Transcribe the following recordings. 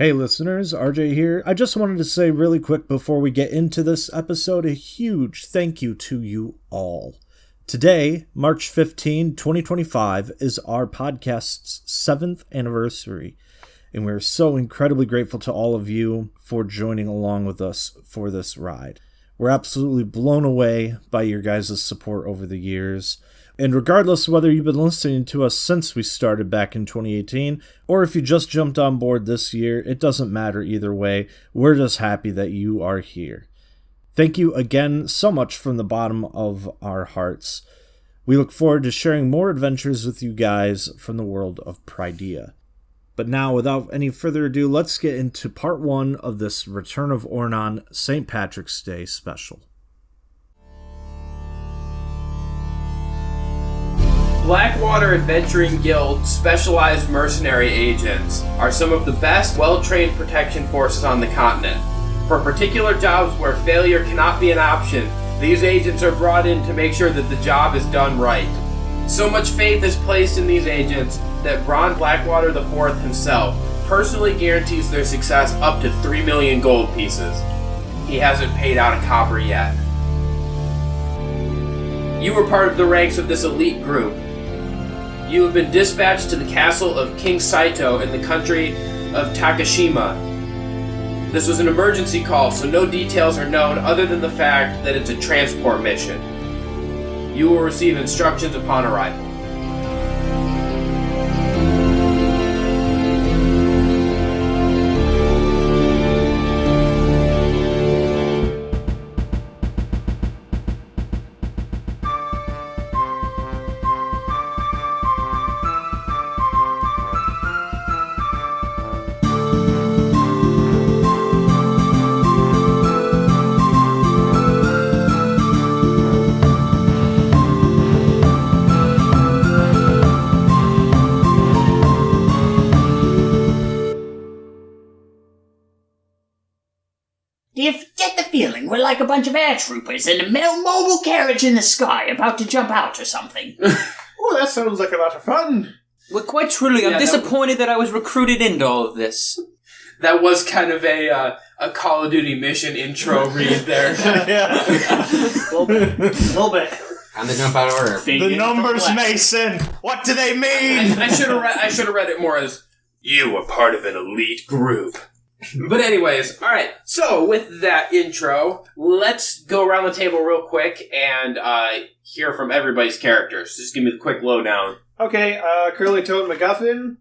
Hey listeners, RJ here. I just wanted to say really quick before we get into this episode, a huge thank you to you all. Today, March 15, 2025, is our podcast's 7th anniversary, and we're so incredibly grateful to all of you for joining along with us for this ride. We're absolutely blown away by your guys' support over the years. And regardless of whether you've been listening to us since we started back in 2018, or if you just jumped on board this year, it doesn't matter either way. We're just happy that you are here. Thank you again so much from the bottom of our hearts. We look forward to sharing more adventures with you guys from the world of Pridea. But now, without any further ado, let's get into part 1 of this Return of Ornon St. Patrick's Day special. Blackwater Adventuring Guild specialized mercenary agents are some of the best, well-trained protection forces on the continent. For particular jobs where failure cannot be an option, these agents are brought in to make sure that the job is done right. So much faith is placed in these agents that Bron Blackwater IV himself personally guarantees their success up to 3 million gold pieces. He hasn't paid out a copper yet. You were part of the ranks of this elite group. You have been dispatched to the castle of King Sitoh in the country of Takashima. This was an emergency call, so no details are known other than the fact that it's a transport mission. You will receive instructions upon arrival. Do you get the feeling we're like a bunch of air troopers in a mobile carriage in the sky about to jump out or something? Oh, that sounds like a lot of fun. Well, quite truly, I'm disappointed that I was recruited into all of this. That was kind of a Call of Duty mission intro read there. Yeah. A little bit. And they jump out of order. The numbers, Mason. What do they mean? I should have read it more as, you are part of an elite group. But anyways, alright, so with that intro, let's go around the table real quick and hear from everybody's characters. Just give me the quick lowdown. Okay, Curly-Toed McGuffin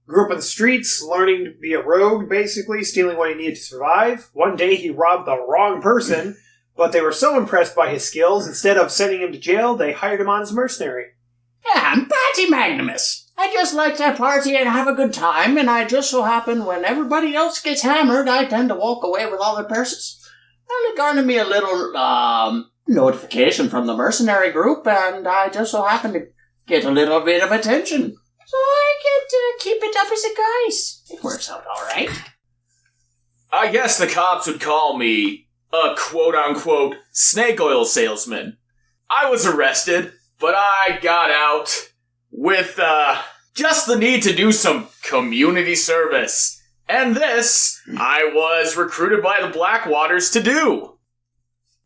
grew up on the streets, learning to be a rogue, basically, stealing what he needed to survive. One day he robbed the wrong person, but they were so impressed by his skills, instead of sending him to jail, they hired him on as a mercenary. Yeah, I'm Patty Magnimus. I just like to party and have a good time, and I just so happen when everybody else gets hammered, I tend to walk away with all their purses. Well, it garnered me a little, notification from the mercenary group, and I just so happen to get a little bit of attention. So I get to keep it up as a guys. It works out alright. I guess the cops would call me a quote-unquote snake oil salesman. I was arrested, but I got out with, just the need to do some community service. And this, I was recruited by the Blackwaters to do.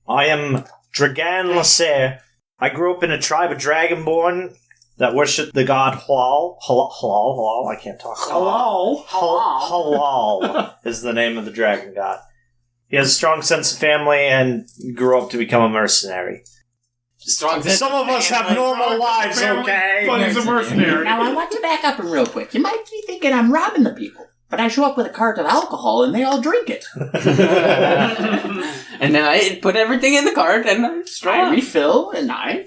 I am Dragan Lasair. I grew up in a tribe of Dragonborn that worship the god Halal. Halal, I can't talk. Halal? Halal is the name of the dragon god. He has a strong sense of family and grew up to become a mercenary. Some of us have normal lives, okay? But he's a mercenary. Now, I want to back up real quick. You might be thinking I'm robbing the people, but I show up with a cart of alcohol and they all drink it. And then I put everything in the cart and I refill and I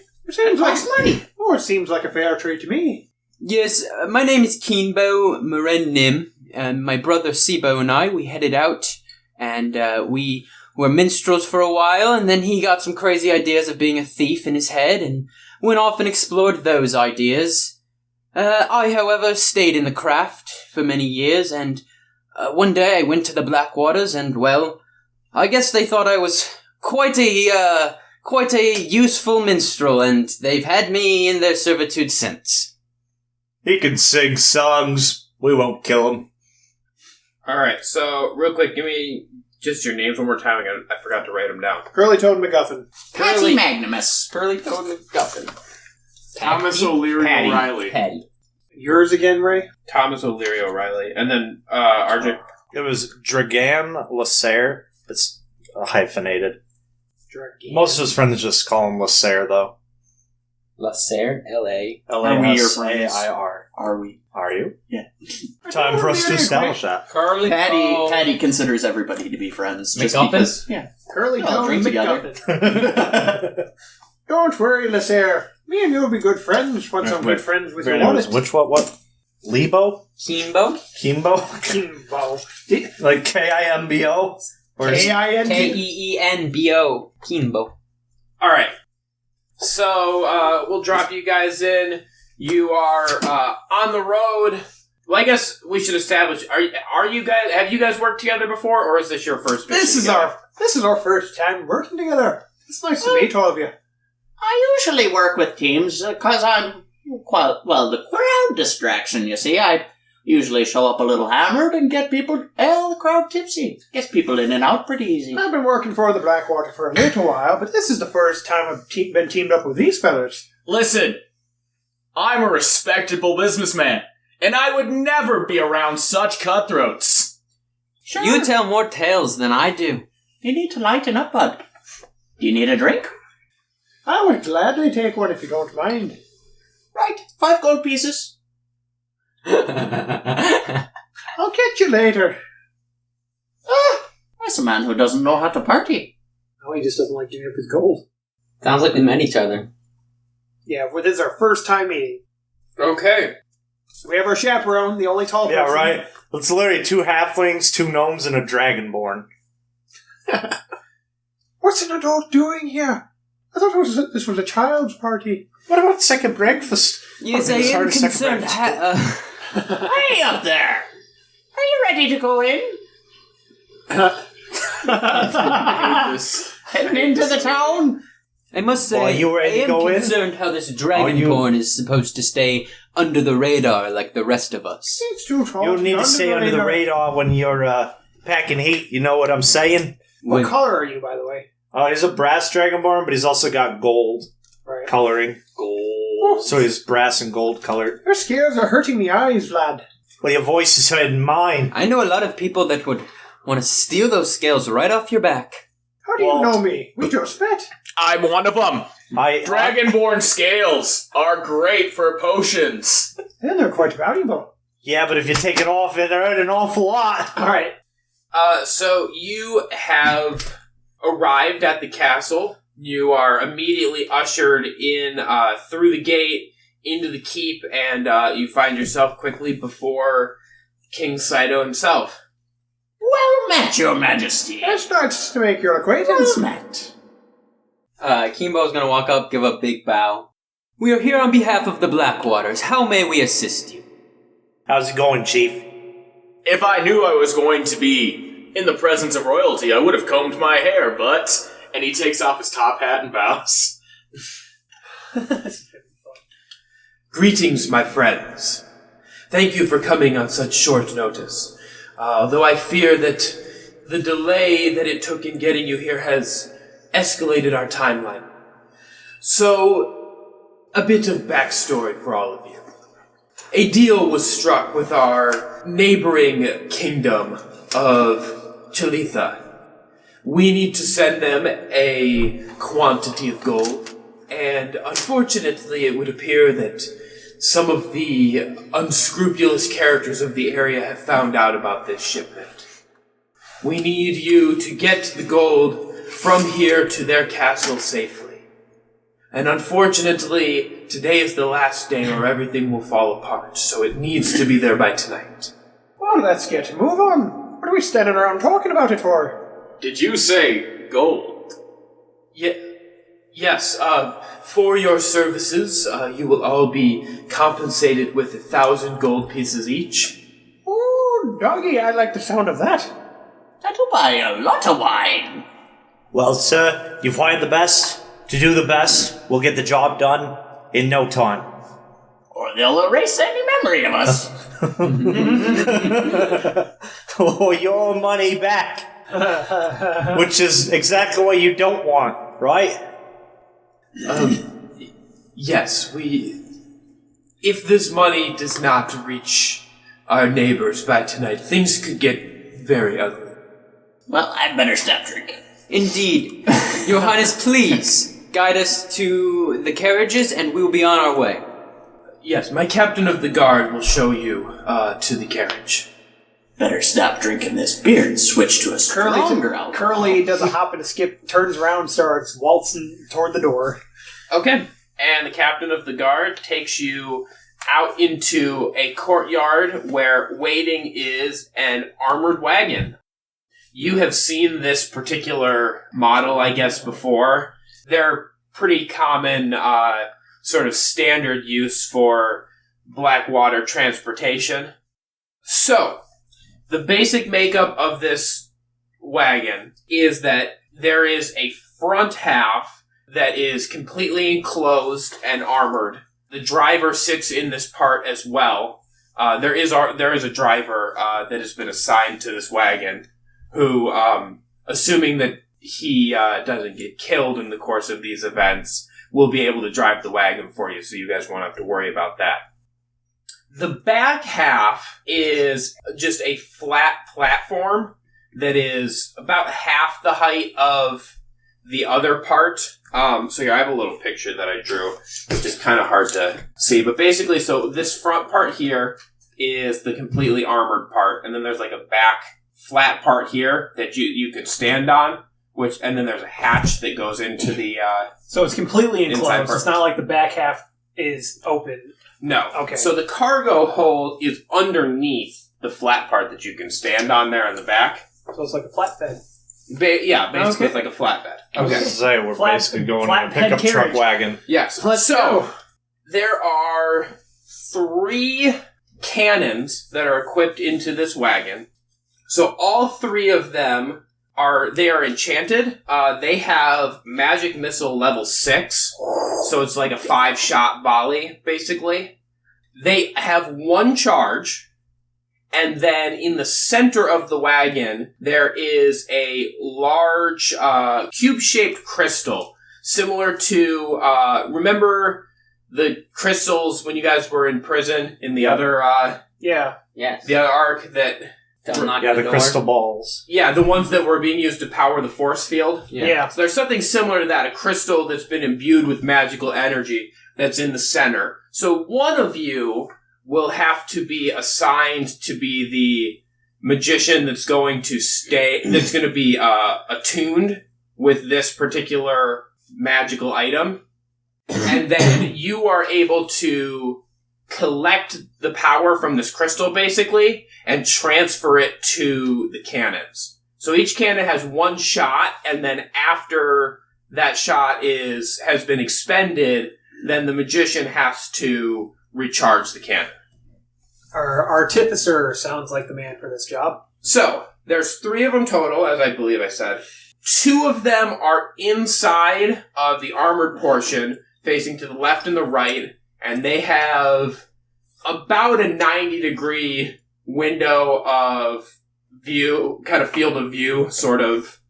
cost money. Or it seems like a fair trade to me. Yes, my name is Keenbo Moren Nim, and my brother Sitoh and I, we headed out, and we were minstrels for a while, and then he got some crazy ideas of being a thief in his head, and went off and explored those ideas. I, however, stayed in the craft for many years, and one day I went to the Blackwaters, and, well, I guess they thought I was quite a useful minstrel, and they've had me in their servitude since. He can sing songs. We won't kill him. Alright, so real quick, give me just your names one more time. I forgot to write them down. Curly Toad McGuffin. Patty Magnimus. Curly Toad McGuffin. Thomas O'Leary Patty. O'Reilly. Patty. Yours again, Ray? Thomas O'Leary O'Reilly. And then, RJ. It was Dragan Lasair. It's hyphenated. Dragan. Most of his friends just call him Lasair, though. Lasair, L.A. Are we your friends? L-A-S-A-I-R. Are we? Are you? Yeah. Time for us to establish that. Curly Patty considers everybody to be friends. Just McGuffin? because, yeah. Curly Well, Toad drink McGuffin. Don't worry, Lasair. Me and you'll be good friends once I'm good friends with you. Which what? Lebo? Keenbo? Keenbo? Keenbo. Like K-I-M-B-O? Or is K-I-N-G. Keenbo. Keenbo. Alright. So, we'll drop you guys in. You are, on the road. Well, I guess we should establish, are you guys, have you guys worked together before, or is this your first mission This is our first time working together. It's nice to meet all of you. I usually work with teams because I'm the crowd distraction, you see. I usually show up a little hammered and get the crowd tipsy. Gets people in and out pretty easy. I've been working for the Blackwater for a little while, but this is the first time I've been teamed up with these fellas. Listen, I'm a respectable businessman, and I would never be around such cutthroats. Sure. You tell more tales than I do. You need to lighten up, bud. Do you need a drink? I would gladly take one if you don't mind. Right, 5 gold pieces. I'll catch you later. That's a man who doesn't know how to party. Oh, he just doesn't like giving up his gold. Sounds like we met each other. Yeah, well, this is our first time meeting. Okay. So we have our chaperone, the only tall Yeah, person. right. It's literally 2 halflings, 2 gnomes, and a dragonborn. What's an adult doing here? I thought this was a child's party. What about second breakfast? You Okay, say sorry, I'm second concerned. breakfast. Hey up there! Are you ready to go in? Heading into the town? I must say, Well, you ready I to am go in? concerned how this dragonborn is supposed to stay under the radar like the rest of us. It's too tall. You need to stay under the radar when you're packing heat. You know what I'm saying? What Wait, color are you, by the way? He's a brass dragonborn, but he's also got gold Right. coloring. Gold. So he's brass and gold colored. Your scales are hurting the eyes, lad. Well, your voice is hurting mine. I know a lot of people that would want to steal those scales right off your back. How do you know me? We just met. I'm one of them. Dragonborn scales are great for potions. And they're quite valuable. Yeah, but if you take it off, it hurt an awful lot. All right. So you have arrived at the castle. You are immediately ushered in through the gate into the keep, and you find yourself quickly before King Sitoh himself. Well met, your majesty. It's nice to make your acquaintance. Well met. Keenbo's gonna walk up, give a big bow. We are here on behalf of the Blackwaters. How may we assist you? How's it going, Chief? If I knew I was going to be in the presence of royalty, I would have combed my hair, but... And he takes off his top hat and bows. Greetings, my friends. Thank you for coming on such short notice. Though I fear that the delay that it took in getting you here has escalated our timeline. So, a bit of backstory for all of you. A deal was struck with our neighboring kingdom of Chalitha. We need to send them a quantity of gold, and unfortunately it would appear that some of the unscrupulous characters of the area have found out about this shipment. We need you to get the gold from here to their castle safely. And unfortunately, today is the last day or everything will fall apart, so it needs to be there by tonight. Well, let's get a move on. What are we standing around talking about it for? Did you say gold? Yes, for your services, you will all be compensated with 1,000 gold pieces each. Ooh, doggy, I like the sound of that. That'll buy a lot of wine. Well, sir, you've hired the best to do the best. We'll get the job done in no time. Or they'll erase any memory of us. Or your money back. Which is exactly what you don't want, right? Yes, if this money does not reach our neighbors by tonight, things could get very ugly. Well, I'd better stop drinking. Indeed. Your Highness, please guide us to the carriages and we will be on our way. Yes, my captain of the guard will show you to the carriage. Better stop drinking this beer and switch to a stronger alcohol. Curly does a hop and a skip, turns around, starts waltzing toward the door. Okay. And the captain of the guard takes you out into a courtyard where waiting is an armored wagon. You have seen this particular model, I guess, before. They're pretty common, sort of standard use for Blackwater transportation. So, the basic makeup of this wagon is that there is a front half that is completely enclosed and armored. The driver sits in this part as well. There is a driver that has been assigned to this wagon who, assuming that he doesn't get killed in the course of these events, will be able to drive the wagon for you, so you guys won't have to worry about that. The back half is just a flat platform that is about half the height of the other part. So here, I have a little picture that I drew, which is kind of hard to see. But basically, so this front part here is the completely armored part, and then there's like a back flat part here that you could stand on, and then there's a hatch that goes into the So it's completely enclosed. Inside part. It's not like the back half is open. No. Okay. So the cargo hold is underneath the flat part that you can stand on there in the back. So it's like a flatbed. Basically Okay. it's like a flatbed. I was Okay. gonna say, we're Flat- basically going in a flathead pickup truck carriage. wagon. Yes. Let's so go. there are 3 cannons that are equipped into this wagon. So all 3 of them are enchanted. They have magic missile level 6. So it's like a 5-shot volley, basically. They have 1 charge. And then in the center of the wagon, there is a large cube-shaped crystal, similar to, remember the crystals when you guys were in prison in the other, Yeah. Yes. the other arc that... Don't knock Yeah, the the door. crystal balls. Yeah, the ones that were being used to power the force field. Yeah. So there's something similar to that, a crystal that's been imbued with magical energy that's in the center. So one of you will have to be assigned to be the magician that's going to be attuned with this particular magical item. And then you are able to collect the power from this crystal, basically, and transfer it to the cannons. So each cannon has 1 shot, and then after that shot has been expended, then the magician has to recharge the cannon. Our artificer sounds like the man for this job. So, there's 3 of them total, as I believe I said. 2 of them are inside of the armored portion, facing to the left and the right, and they have about a 90-degree window of view, kind of field of view, sort of,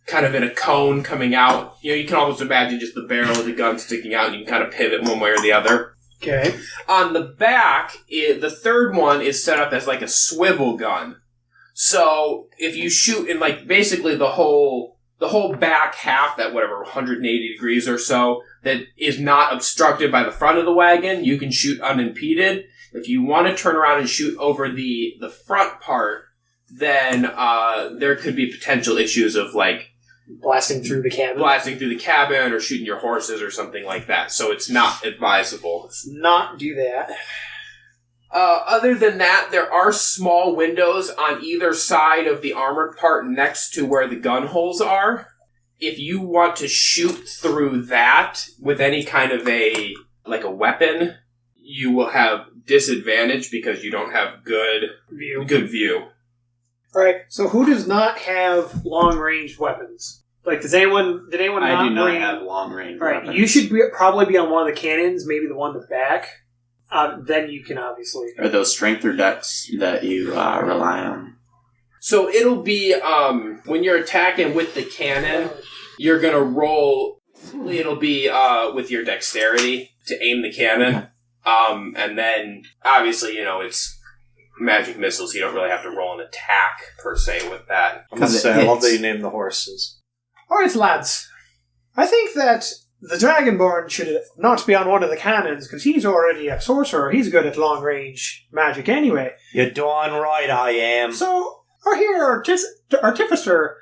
kind of in a cone coming out. You know, you can almost imagine just the barrel of the gun sticking out, and you can kind of pivot one way or the other. Okay. On the back, the third one is set up as like a swivel gun. So if you shoot in like basically the whole back half, that whatever 180 degrees or so, that is not obstructed by the front of the wagon, you can shoot unimpeded. If you want to turn around and shoot over the front part, then there could be potential issues of like Blasting through the cabin. or shooting your horses or something like that. So it's not advisable. Let's not do that. Other than that, there are small windows on either side of the armored part next to where the gun holes are. If you want to shoot through that with any kind of a weapon, you will have disadvantage because you don't have good view. Alright, so who does not have long-range weapons? Like, did anyone I do not bring... have long range. Alright, you should probably be on one of the cannons, maybe the one in the back. then you can obviously... Are those strength or dex that you rely on? So it'll be, when you're attacking with the cannon, you're gonna roll, it'll be, with your dexterity to aim the cannon. And then, obviously, it's magic missiles, you don't really have to roll an attack, per se, with that. I must say, I love that you named the horses. Alright, lads. I think that the Dragonborn should not be on one of the cannons, because he's already a sorcerer. He's good at long-range magic anyway. You're darn right I am. So, our artificer,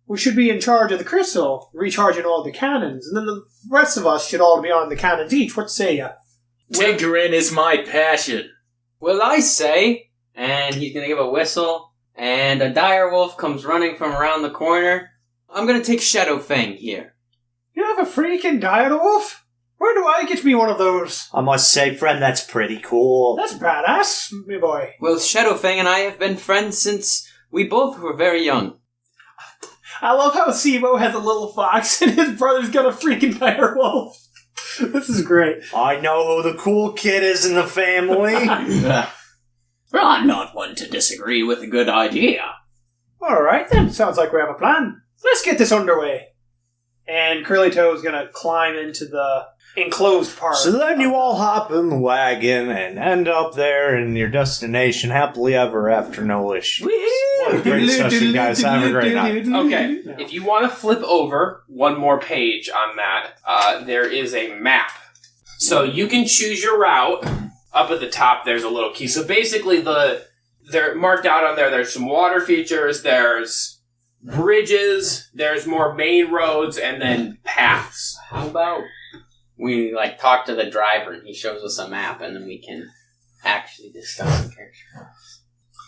we should be in charge of the crystal, recharging all the cannons, and then the rest of us should all be on the cannons each. What say ya? Tinkering is my passion. Well, I say, and he's gonna give a whistle, and a dire wolf comes running from around the corner. I'm gonna take Shadowfang here. You have a freaking direwolf? Where do I get to be one of those? I must say, friend, that's pretty cool. That's badass, me boy. Well, Shadowfang and I have been friends since we both were very young. I love how Sitoh has a little fox and his brother's got a freaking direwolf. This is great. I know who the cool kid is in the family. I'm not one to disagree with a good idea. Alright then, sounds like we have a plan. Let's get this underway. And Curly Toe's gonna climb into the enclosed part. So then you all hop in the wagon and end up there in your destination happily ever after, no issues. What a great session, guys. Have a great night. Okay, if you want to flip over one more page on that, there is a map. So you can choose your route. Up at the top, there's a little key. So basically, they're marked out on there. There's some water features, there's bridges, there's more main roads, and then paths. How about we talk to the driver and he shows us a map, and then we can actually discuss the character.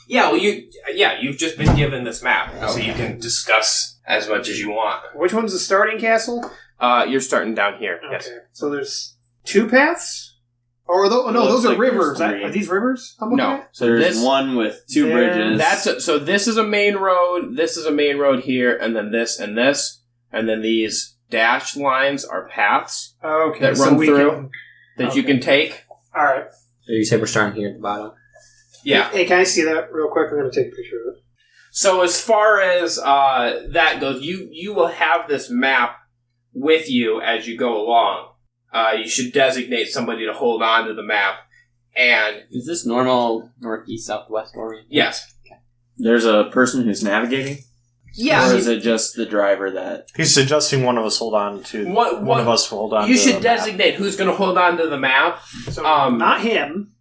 Yeah, well, you've just been given this map, so Okay. you can discuss as much as you want. Which one's the starting castle? You're starting down here. Okay. Yes. So there's two paths? Or no, Looks those are like rivers. there's three. Are these rivers? I'm looking No. at? So there's This- one with two there- bridges. So this is a main road, this is a main road here, and then this, and then these dashed lines are paths Okay, that so run we through can... that you can take. Alright. So you say we're starting here at the bottom? Yeah. Hey, can I see that real quick? I'm going to take a picture of it. So as far as that goes, you will have this map with you as you go along. You should designate somebody to hold on to the map. And Is this normal northeast, southwest oriented? yes. There's a person who's navigating? Yeah. Or is it just the driver that... He's suggesting one of us hold on to... What- one of us hold on You to should the map. designate who's going to hold on to the map. So, Not him,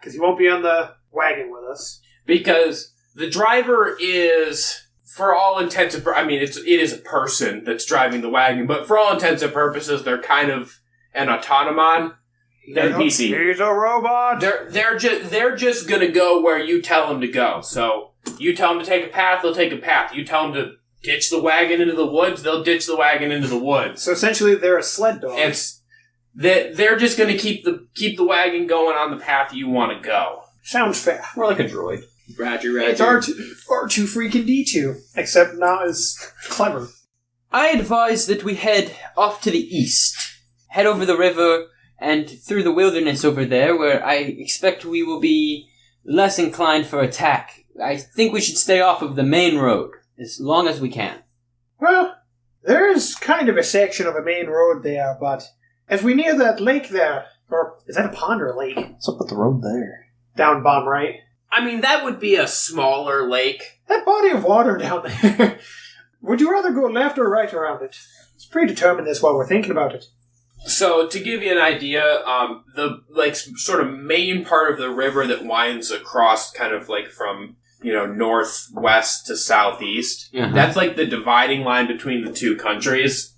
because he won't be on the wagon with us. because the driver is, for all intents and it is a person that's driving the wagon, but for all intents and purposes, they're kind of an automaton. They're NPC. He's a robot! They're just gonna go where you tell them to go. So you tell them to take a path, they'll take a path. You tell them to ditch the wagon into the woods, they'll ditch the wagon into the woods. So essentially, they're a sled dog. They're just gonna keep the wagon going on the path you want to go. Sounds fair. More like a droid. Roger, It's R2 freaking D2, except not as clever. I advise that we head off to the east. Head over the river and through the wilderness over there, where I expect we will be less inclined for attack. I think we should stay off of the main road as long as we can. Well, there is kind of a section of a main road there, but as we near that lake there, or is that a pond or a lake? What's up with the road there? Down bottom right. That would be a smaller lake. That body of water down there. Would you rather go left or right around it? Let's predetermine this while we're thinking about it. So, to give you an idea, the sort of main part of the river that winds across kind of from, northwest to southeast, that's the dividing line between the two countries.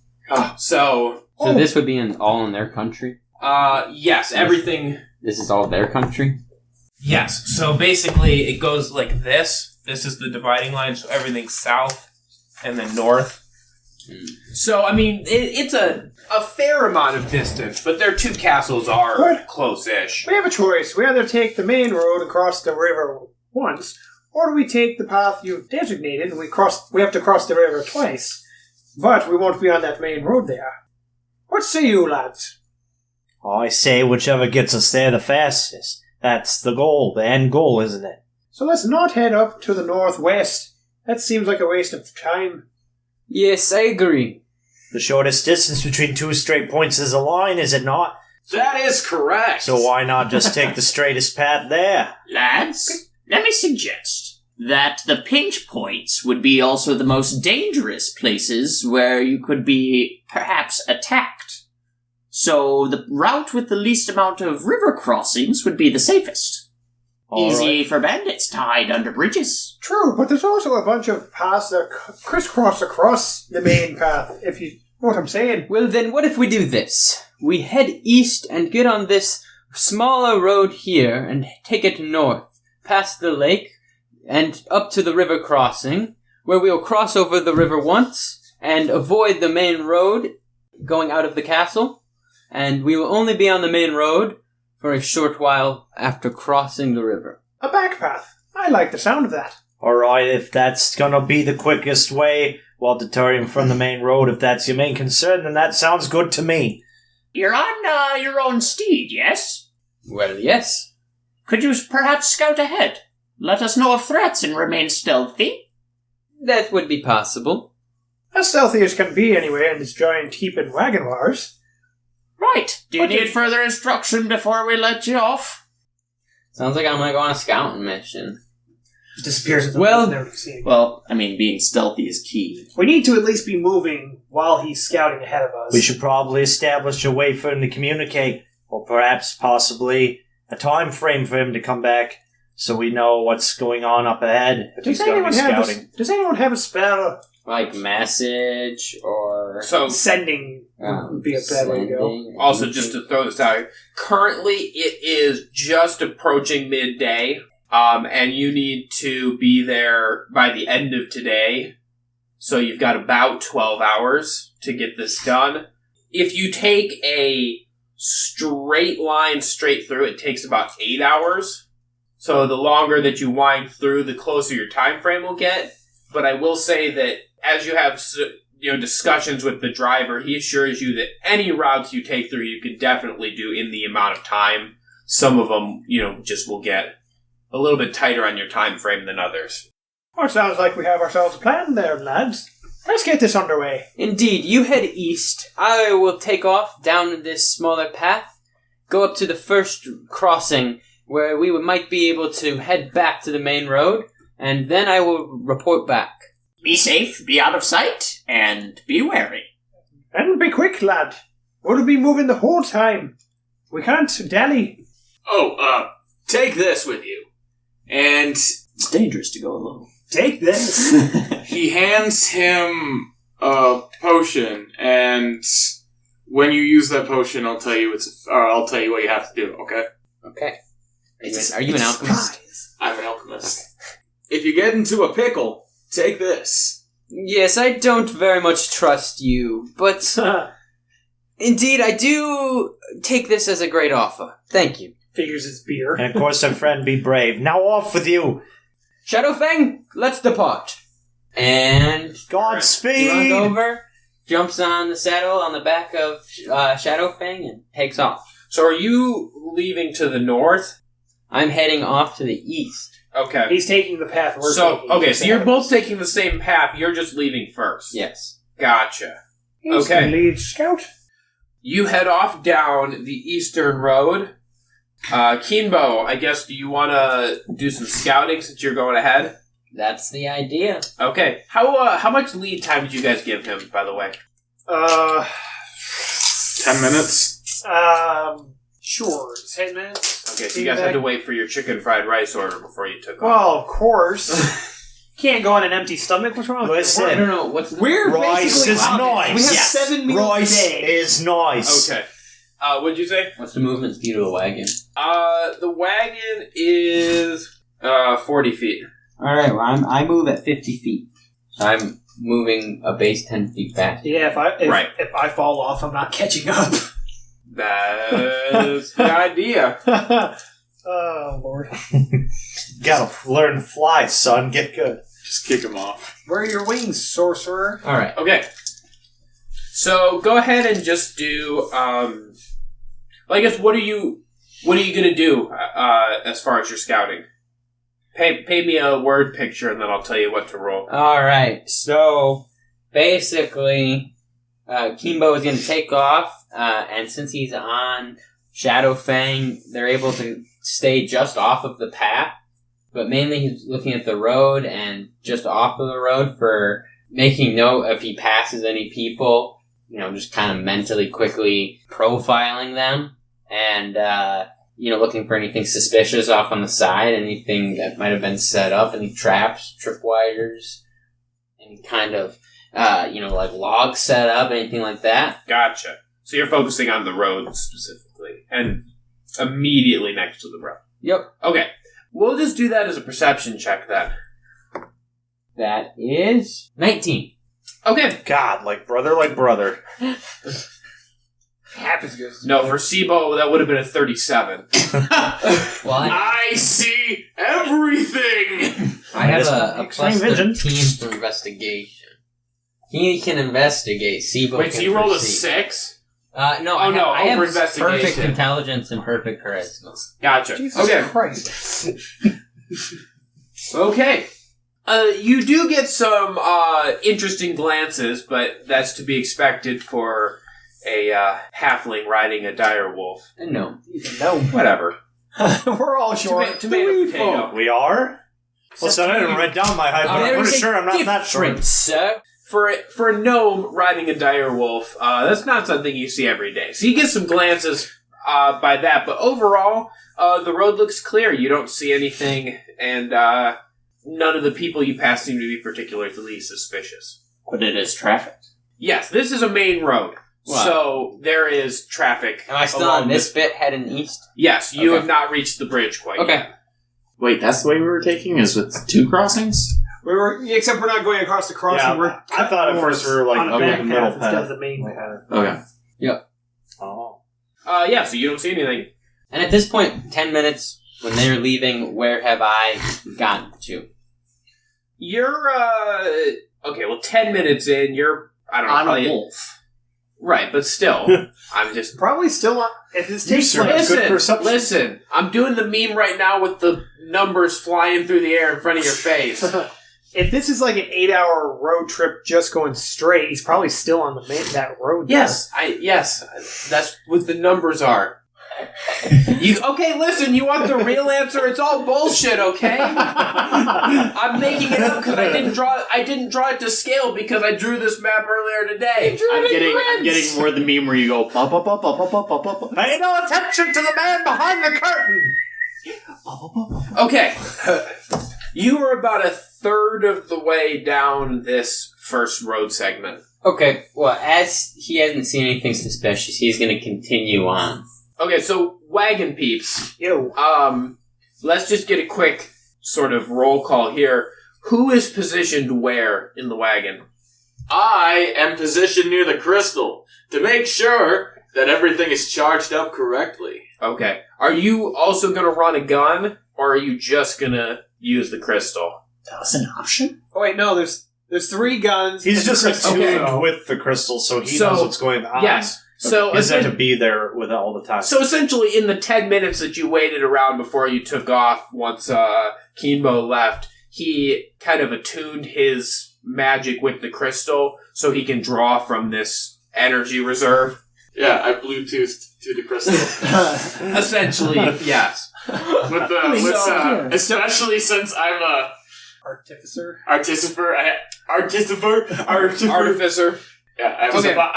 So this would be all in their country? Yes, everything... This is all their country? Yes, so basically it goes like this. This is the dividing line, so everything's south and then north. So, it's a fair amount of distance, but their two castles are Good. close-ish. We have a choice. We either take the main road and cross the river once, or do we take the path you've designated and we have to cross the river twice. But we won't be on that main road there. What say you, lads? I say whichever gets us there the fastest. That's the goal, the end goal, isn't it? So let's not head up to the northwest. That seems like a waste of time. Yes, I agree. The shortest distance between two straight points is a line, is it not? That is correct. So why not just take the straightest path there? Lads, let me suggest that the pinch points would be also the most dangerous places where you could be perhaps attacked. So the route with the least amount of river crossings would be the safest. Easy for bandits to hide under bridges. True, but there's also a bunch of paths that crisscross across the main path, if you know what I'm saying. Well then, what if we do this? We head east and get on this smaller road here and take it north, past the lake, and up to the river crossing, where we'll cross over the river once and avoid the main road going out of the castle, and we will only be on the main road for a short while after crossing the river. A back path. I like the sound of that. Alright, if that's gonna be the quickest way, while deterring from the main road, if that's your main concern, then that sounds good to me. You're on your own steed, yes? Well, yes. Could you perhaps scout ahead? Let us know of threats and remain stealthy? That would be possible. As stealthy as can be, anyway, in this giant heap and wagon of ours. Right. Do you need further instruction before we let you off? Sounds like I'm gonna go on a scouting mission. It disappears with Well- never seen. Well, I mean, being stealthy is key. We need to at least be moving while he's scouting ahead of us. We should probably establish a way for him to communicate, or perhaps possibly a time frame for him to come back, so we know what's going on up ahead if he's going to be scouting. Does anyone have a spell? Like message or So, Sending would be a bad way to go. sending. also just to throw this out, currently it is just approaching midday, and you need to be there by the end of today. So you've got about 12 hours to get this done. If you take a straight line straight through, it takes about 8 hours. So the longer that you wind through, the closer your time frame will get. But I will say that as you have discussions with the driver, he assures you that any routes you take through, you can definitely do in the amount of time. Some of them, just will get a little bit tighter on your time frame than others. Well, it sounds like we have ourselves a plan there, lads. Let's get this underway. Indeed, you head east. I will take off down this smaller path, go up to the first crossing where we might be able to head back to the main road, and then I will report back. Be safe, be out of sight, and be wary. And be quick, lad. We'll be moving the whole time. We can't dally. Take this with you. And It's dangerous to go alone. Take this. he hands him a potion, and when you use that potion, I'll tell you what you have to do, okay? Okay. Are you an alchemist? I'm an alchemist. If you get into a pickle, take this. Yes, I don't very much trust you, but indeed I do take this as a great offer. Thank you. Figures it's beer. And of course, our friend, be brave. Now off with you! Shadowfang, let's depart. And he Godspeed! runs over, jumps on the saddle on the back of Shadowfang, and takes off. So are you leaving to the north? I'm heading off to the east. Okay. He's taking the path we're taking. Okay, so you're both taking the same path, you're just leaving first. Yes. Gotcha. He's Okay. the lead scout. You head off down the eastern road. Keenbo, I guess, do you want to do some scouting since you're going ahead? That's the idea. Okay. How much lead time did you guys give him, by the way? 10 minutes. Sure. 10 minutes. Okay, so you guys had to wait for your chicken fried rice order before you took off. Well, of course. Can't go on an empty stomach. What's wrong with Listen. I don't know, what's the... Rice is nice. We have 7 meals Rice a day. is nice. Okay. What'd you say? What's the movement speed of the wagon? The wagon is 40 feet. Alright, well, I move at 50 feet. So I'm moving a base 10 feet fast. Yeah, if I fall off, I'm not catching up. That's the idea. Oh, Lord. Gotta learn to fly, son. Get good. Just kick him off. Where are your wings, sorcerer? Alright. Okay. So go ahead and just do, Well, I guess what are you gonna do as far as your scouting? Paint me a word picture, and then I'll tell you what to roll. All right. So basically, Keenbo is going to take off, and since he's on Shadowfang, they're able to stay just off of the path. But mainly, he's looking at the road and just off of the road for making note if he passes any people. Just kind of mentally, quickly profiling them, and looking for anything suspicious off on the side, anything that might have been set up, any traps, tripwires, any kind of, like logs set up, anything like that. Gotcha. So you're focusing on the road specifically, and immediately next to the road. Yep. Okay. We'll just do that as a perception check then. That is 19. Okay. God, like brother. Half as good. No, for Sitoh, that would have been a 37. Well, I see everything! I have a Extreme plus vision. 13 for investigation. He can investigate. Sibo Wait, so can you rolled a perceive. 6? No, I over have investigation. perfect intelligence and perfect charisma. Gotcha. Jesus Okay. Christ. Okay. You do get some interesting glances, but that's to be expected for a halfling riding a dire wolf. No. No. Whatever. We're all short. Tomato, potato. We are? Listen, I didn't write down my height, but I'm pretty sure I'm not that short. Sir. For a gnome riding a dire wolf, that's not something you see every day. So you get some glances by that, but overall, the road looks clear. You don't see anything, and none of the people you pass seem to be particularly suspicious. But it is traffic. Yes, this is a main road, Wow. so there is traffic. Am I still along on this bit heading east? Yes, you Okay. have not reached the bridge quite Okay. yet. Wait, that's the way we were taking? Is with 2 crossings? We were, except we're not going across the crossing. Yeah, we're I thought at first we were like on a okay, back the middle path instead path. of the main path. Okay. Oh. Yeah, so you don't see anything. And at this point, 10 minutes, when they're leaving, where have I gotten to? You're, okay, well, 10 minutes in, you're, I don't know, On probably- a wolf. Right, but still, I'm just... Probably still on. If this takes sir. like, Good perception. Listen, I'm doing the meme right now with the numbers flying through the air in front of your face. if this is like an 8-hour road trip just going straight, he's probably still on the that road. Yes, that's what the numbers are. Okay, listen, you want the real answer? It's all bullshit, okay? I'm making it up because I didn't draw it to scale because I drew this map earlier today. I'm getting more the meme where you go ba ba ba ba ba ba ba ba. Pay no attention to the man behind the curtain! Okay. You are about a third of the way down this first road segment. Okay, well, as he hasn't seen anything suspicious, he's going to continue on. Okay, so wagon peeps. Yo. Let's just get a quick sort of roll call here. Who is positioned where in the wagon? I am positioned near the crystal to make sure that everything is charged up correctly. Okay. Are you also going to run a gun, or are you just going to use the crystal? That was an option? Oh wait, no. There's 3 guns. He's and just the crystal. attuned Okay. with the crystal, so he So, knows what's going on. Yes. So, He doesn't have essen- to be there with it all the time. so essentially, in the 10 minutes that you waited around before you took off, once Keenbo left, he kind of attuned his magic with the crystal so he can draw from this energy reserve. Yeah, I Bluetoothed to the crystal. Essentially, yes. Especially since I'm a Artificer. artificer. Artificer. Yeah, I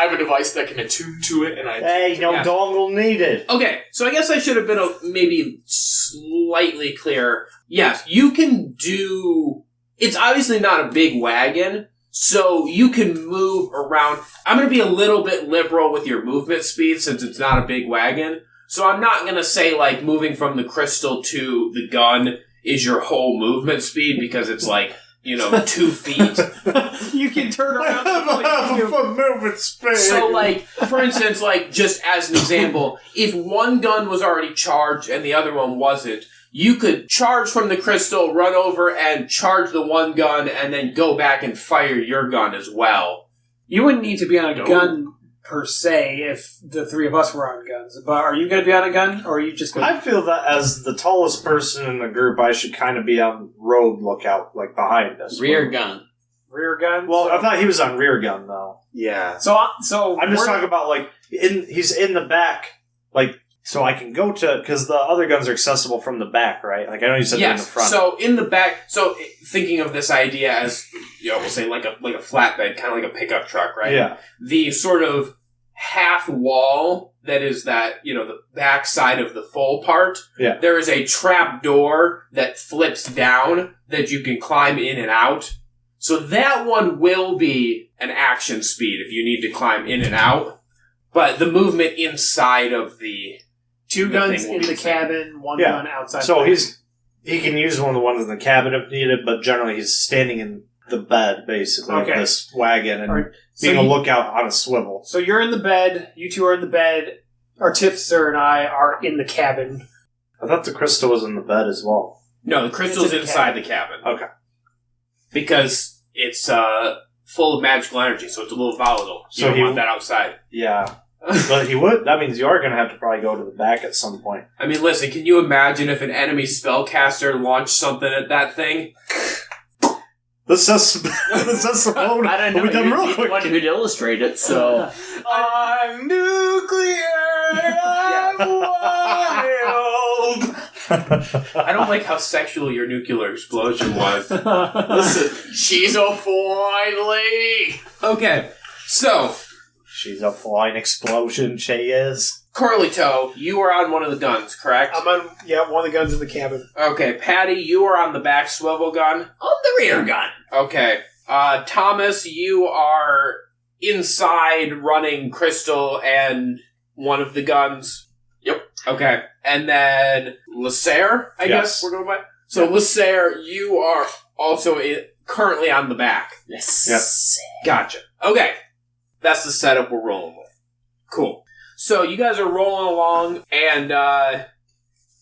have a device that can attune to it, and I. Hey, no Yeah. dongle needed. Okay, so I guess I should have been maybe slightly clearer. Yes, you can do... It's obviously not a big wagon, so you can move around. I'm going to be a little bit liberal with your movement speed since it's not a big wagon. So I'm not going to say, like, moving from the crystal to the gun is your whole movement speed because it's, like, 2 feet. You can turn around. Half a movement speed. So, like, for instance, like, just as an example, if one gun was already charged and the other one wasn't, you could charge from the crystal, run over and charge the one gun, and then go back and fire your gun as well. You wouldn't need to be on a gun per se, if the three of us were on guns. But are you going to be on a gun, or are you just going to... I feel that as the tallest person in the group, I should kind of be on road lookout, like behind us. Rear gun. Rear gun? Well, I thought he was on rear gun, though. Yeah. So I'm just talking about, like, he's in the back, like, so I can go to... Because the other guns are accessible from the back, right? Like, I know you said they're in the front. So in the back... So thinking of this idea as, we'll say like a flatbed, kind of like a pickup truck, right? Yeah. The sort of half wall that is that, the back side of the full part. Yeah. There is a trap door that flips down that you can climb in and out. So that one will be an action speed if you need to climb in and out. But the movement inside of the... Two guns in the cabin, one gun outside. So he can use one of the ones in the cabin if needed, but generally he's standing in the bed, basically, of this wagon and being a lookout on a swivel. So you're in the bed, you two are in the bed, Artificer and I are in the cabin. I thought the crystal was in the bed as well. No, the crystal's inside the cabin. Okay. Because it's full of magical energy, so it's a little volatile. You don't want that outside. Yeah. But that means you are going to have to probably go to the back at some point. I mean, listen, can you imagine if an enemy spellcaster launched something at that thing? Let's just upload. I don't know. We've done You're real the quick. one who'd illustrate it, so... I'm nuclear! I'm wild! I don't like how sexual your nuclear explosion was. Listen, she's a fine lady! Okay, so... She's a flying explosion, she is. Corlito, you are on one of the guns, correct? I'm on, one of the guns in the cabin. Okay, Patty, you are on the back swivel gun. On the rear gun. Okay. Thomas, you are inside running Crystal and one of the guns. Yep. Okay. And then Lasair, I guess we're going by. So Lasair, you are also currently on the back. Yes. Yep. Gotcha. Okay. That's the setup we're rolling with. Cool. So you guys are rolling along, and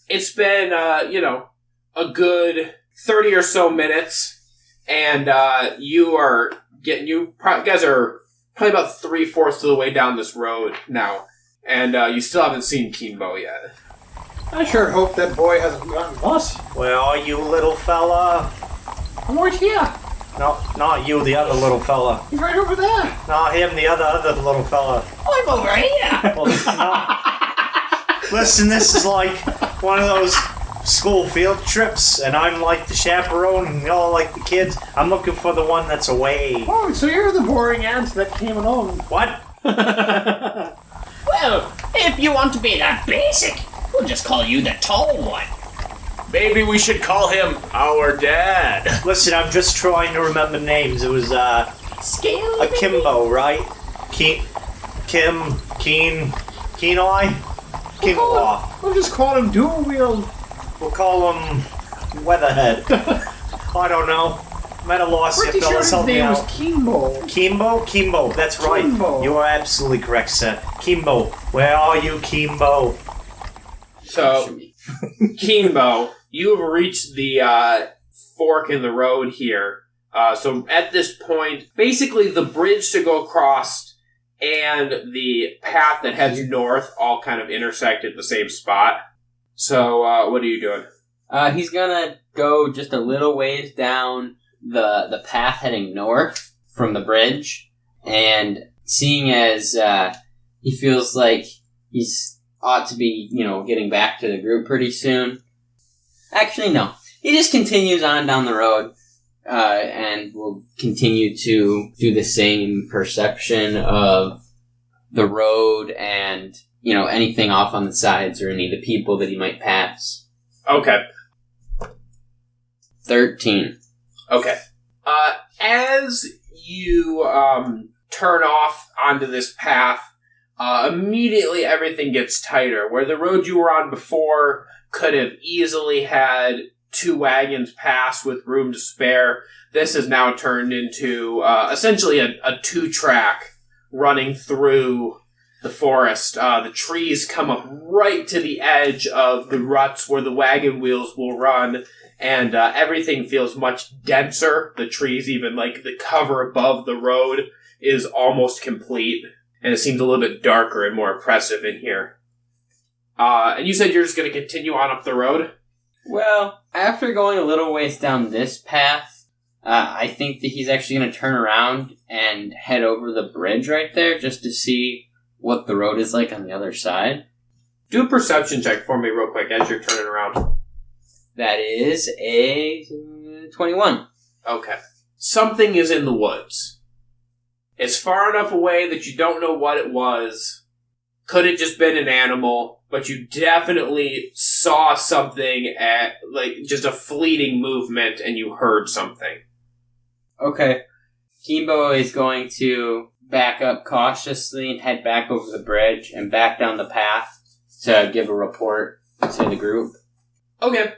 it's been, a good 30 or so minutes, and you guys are probably about 3/4 of the way down this road now, and you still haven't seen Keenbo yet. I sure hope that boy hasn't gotten lost. Where are you, little fella? I'm right here. No, not you, the other little fella. He's right over there. Not him, the other little fella. I'm over here. Well, listen, this is like one of those school field trips, and I'm like the chaperone, and y'all like the kids. I'm looking for the one that's away. Oh, so you're the boring ant that came along. What? Well, if you want to be that basic, we'll just call you the tall one. Maybe we should call him our dad. Listen, I'm just trying to remember names. It was, Kimbo, right? Keenoi? Kinglaw. We'll just call him Dual Wheel. We'll call him Weatherhead. I don't know. Might have lost you, Pretty sure fellas. his Help me name was out. Keenbo. Keenbo, that's right. Keenbo. You are absolutely correct, sir. Keenbo, where are you, Keenbo? So, Keenbo, you have reached the fork in the road here. So at this point, basically the bridge to go across and the path that heads north all kind of intersect at the same spot. So what are you doing? He's gonna go just a little ways down the path heading north from the bridge, and seeing as he feels like he's ought to be, getting back to the group pretty soon. Actually, no. He just continues on down the road, and will continue to do the same perception of the road and, anything off on the sides or any of the people that he might pass. Okay. 13. Okay. As you turn off onto this path, immediately everything gets tighter. Where the road you were on before could have easily had 2 wagons pass with room to spare, this has now turned into essentially a 2-track running through the forest. The trees come up right to the edge of the ruts where the wagon wheels will run, and everything feels much denser. The trees, even like the cover above the road, is almost complete. and it seems a little bit darker and more oppressive in here. And you said you're just going to continue on up the road? Well, after going a little ways down this path, I think that he's actually going to turn around and head over the bridge right there just to see what the road is like on the other side. Do a perception check for me real quick as you're turning around. That is a 21. Okay. Something is in the woods. It's far enough away that you don't know what it was. Could have just been an animal, but you definitely saw something at, like, just a fleeting movement and you heard something. Okay. Keenbo is going to back up cautiously and head back over the bridge and back down the path to give a report to the group. Okay.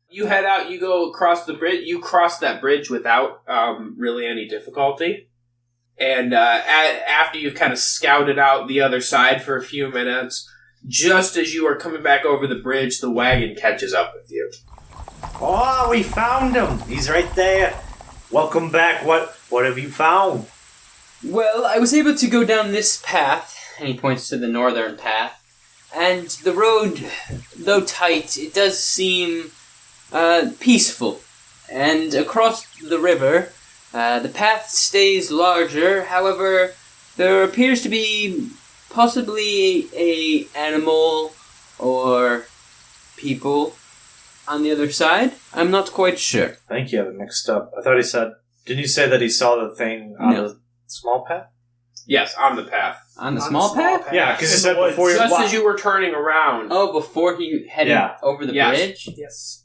You head out, you go across the bridge. You cross that bridge without really any difficulty. And after you've kind of scouted out the other side for a few minutes, just as you are coming back over the bridge, the wagon catches up with you. Oh, we found him. He's right there. Welcome back. What have you found? Well, I was able to go down this path, and he points to the northern path, and the road, though tight, it does seem peaceful. And across the river, the path stays larger. However, there appears to be possibly a animal or people on the other side. I'm not quite sure. I think you have it mixed up. I thought he said... Didn't you say that he saw the thing on the small path? Yes, on the path. On the small path? Yeah, because you said before... Just as you were turning around. Oh, before he headed over the bridge? Yes.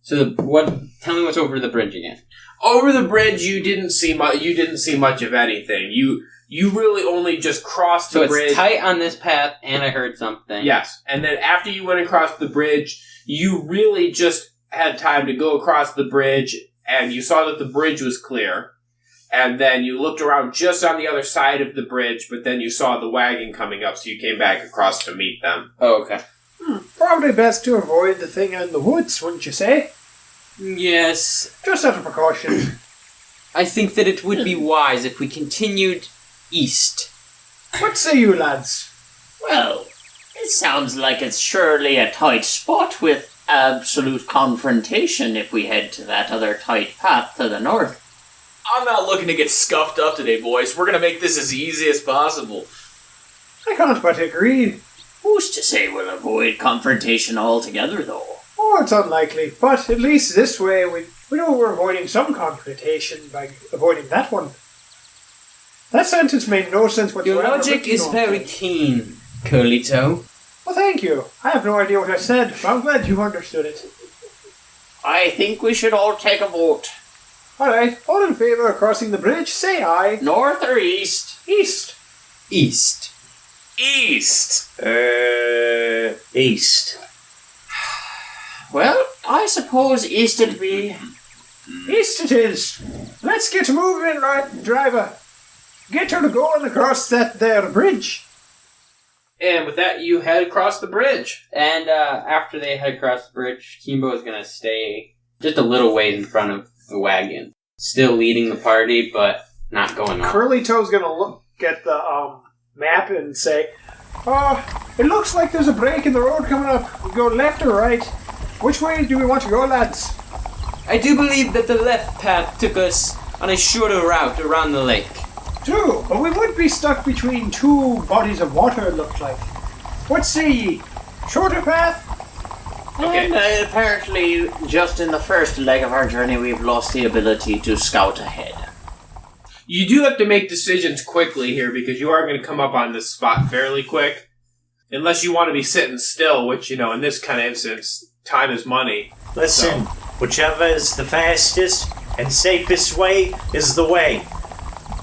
So tell me what's over the bridge again. Over the bridge, you didn't see much of anything. You really only just crossed the bridge. So it's tight on this path, and I heard something. Yes, and then after you went across the bridge, you really just had time to go across the bridge, and you saw that the bridge was clear. And then you looked around just on the other side of the bridge, but then you saw the wagon coming up, so you came back across to meet them. Oh, okay. Probably best to avoid the thing in the woods, wouldn't you say? Yes. Just out of precaution. I think that it would be wise if we continued east. What say you, lads? Well, it sounds like it's surely a tight spot with absolute confrontation if we head to that other tight path to the north. I'm not looking to get scuffed up today, boys. We're going to make this as easy as possible. I can't but agree. Who's to say we'll avoid confrontation altogether, though? Oh, it's unlikely, but at least this way we know we're avoiding some confrontation by avoiding that one. That sentence made no sense whatsoever. Your logic is very keen, Curly-Toe. Well, thank you. I have no idea what I said, but I'm glad you understood it. I think we should all take a vote. Alright, all in favour of crossing the bridge, say aye. North or east? East. East. East! East. Well, I suppose east it'd be. East it is. Let's get moving, right, driver. Get her to going across that there bridge. And with that, you head across the bridge. And after they head across the bridge, Keenbo is going to stay just a little ways in front of the wagon. Still leading the party, but not going on. Curly Toe's going to look at the map and say, it looks like there's a break in the road coming up. We go left or right? Which way do we want to go, lads? I do believe that the left path took us on a shorter route around the lake. True, but we would be stuck between two bodies of water, it looks like. What say ye? Shorter path? Okay. And apparently, just in the first leg of our journey, we've lost the ability to scout ahead. You do have to make decisions quickly here because you are going to come up on this spot fairly quick. Unless you want to be sitting still, which, in this kind of instance, time is money. Listen, whichever is the fastest and safest way is the way.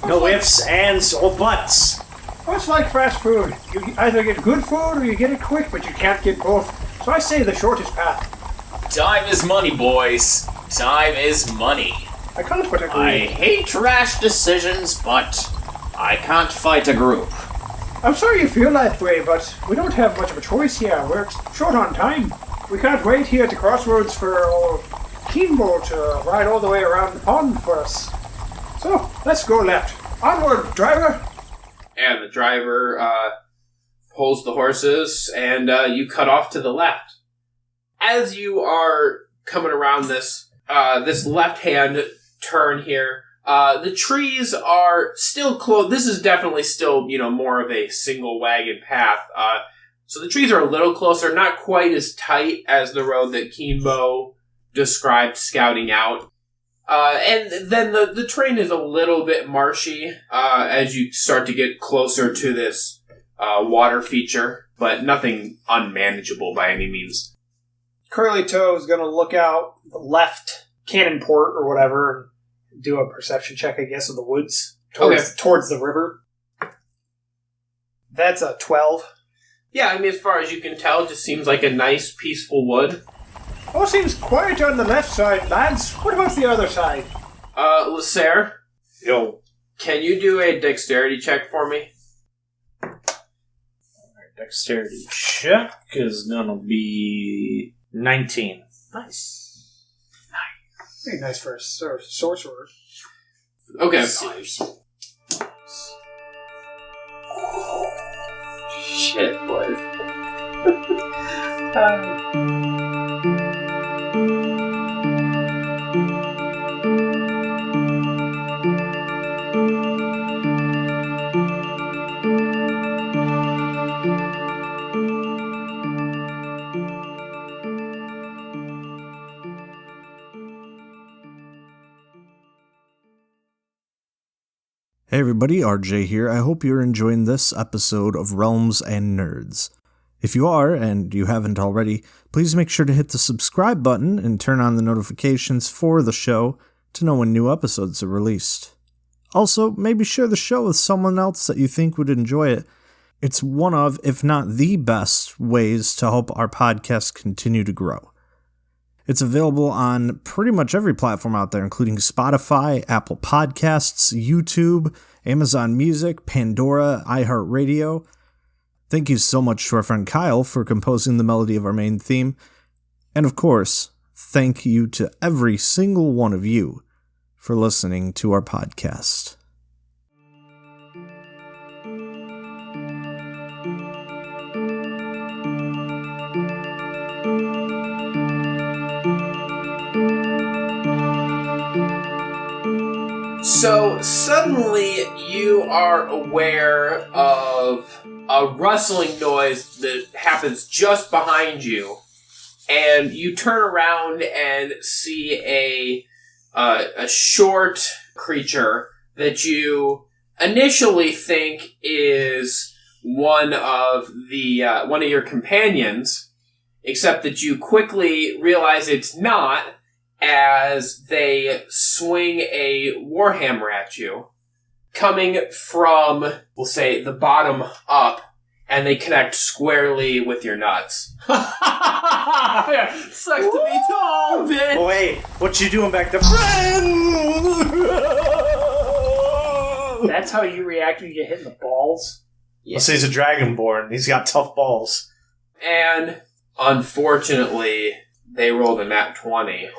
No ifs, ands, or buts. Well, it's like fast food. You either get good food or you get it quick, but you can't get both. So I say the shortest path. Time is money, boys. Time is money. I can't but agree. I hate rash decisions, but I can't fight a group. I'm sorry you feel that way, but we don't have much of a choice here. We're short on time. We can't wait here at the crossroads for old Keenbo to ride all the way around the pond for us. So, let's go left. Onward, driver! and the driver pulls the horses, and you cut off to the left. As you are coming around this left-hand turn here, the trees are still close. This is definitely still, more of a single wagon path. So the trees are a little closer, not quite as tight as the road that Keenbo described scouting out. And then the terrain is a little bit marshy as you start to get closer to this water feature, but nothing unmanageable by any means. Curly Toe is going to look out the left cannon port or whatever and do a perception check, I guess, of the woods towards the river. That's a 12. Yeah, as far as you can tell, it just seems like a nice, peaceful wood. Oh, seems quiet on the left side, lads. What about the other side? Lasair? Yo. Can you do a dexterity check for me? Dexterity check is gonna be 19. Nice. Very nice for a sorcerer. Okay. Shit, boys. Hey everybody, RJ here. I hope you're enjoying this episode of Realms and Nerds. If you are, and you haven't already, please make sure to hit the subscribe button and turn on the notifications for the show to know when new episodes are released. Also, maybe share the show with someone else that you think would enjoy it. It's one of, if not the best, ways to help our podcast continue to grow. It's available on pretty much every platform out there, including Spotify, Apple Podcasts, YouTube, Amazon Music, Pandora, iHeartRadio. Thank you so much to our friend Kyle for composing the melody of our main theme. And of course, thank you to every single one of you for listening to our podcast. So suddenly you are aware of a rustling noise that happens just behind you, and you turn around and see a short creature that you initially think is one of your companions, except that you quickly realize it's not, as they swing a warhammer at you, coming from, we'll say, the bottom up, and they connect squarely with your nuts. Sucks to be tall, bitch! Oh, wait, what you doing back there? That's how you react when you get hit in the balls? Let's say he's a dragonborn. He's got tough balls. And, unfortunately, they rolled a nat 20.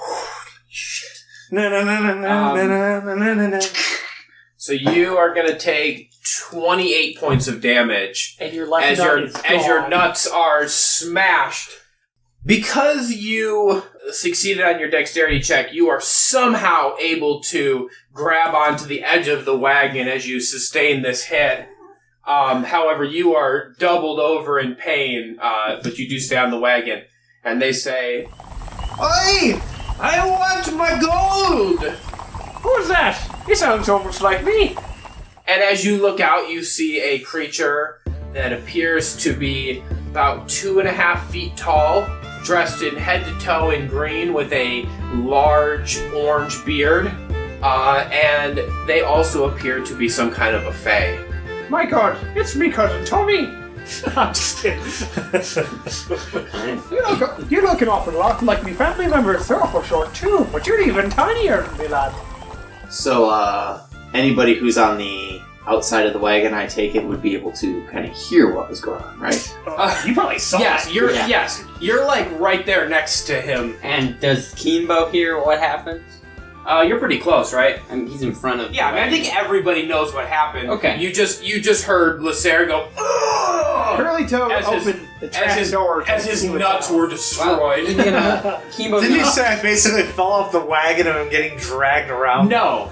Shit. So you are going to take 28 points of damage And your left nut is as your gone. nuts are smashed. Because you succeeded on your dexterity check, you are somehow able to grab onto the edge of the wagon as you sustain this hit. However, you are doubled over in pain, but you do stay on the wagon. And they say, "Oi! I want my gold!" Who's that? He sounds almost like me. And as you look out, you see a creature that appears to be about 2.5 feet tall, dressed in head to toe in green with a large orange beard. And they also appear to be some kind of a fae. My God, it's me, Cousin Tommy. I'm just kidding. You're looking awful lot like me family members. They're awful short too, but you're even tinier than me, lad. So, anybody who's on the outside of the wagon, I take it, would be able to kind of hear what was going on, right? You probably saw Yes, it. you're like right there next to him. And does Keenbo hear what happens? You're pretty close, right? I mean, he's in front of. Yeah, I mean, I think everybody knows what happened. Okay. You just heard Lasair go. Ugh! Curly Toad opened the trash door as his nuts were destroyed. Keenbo's Didn't you say I basically fell off the wagon and I'm getting dragged around? No,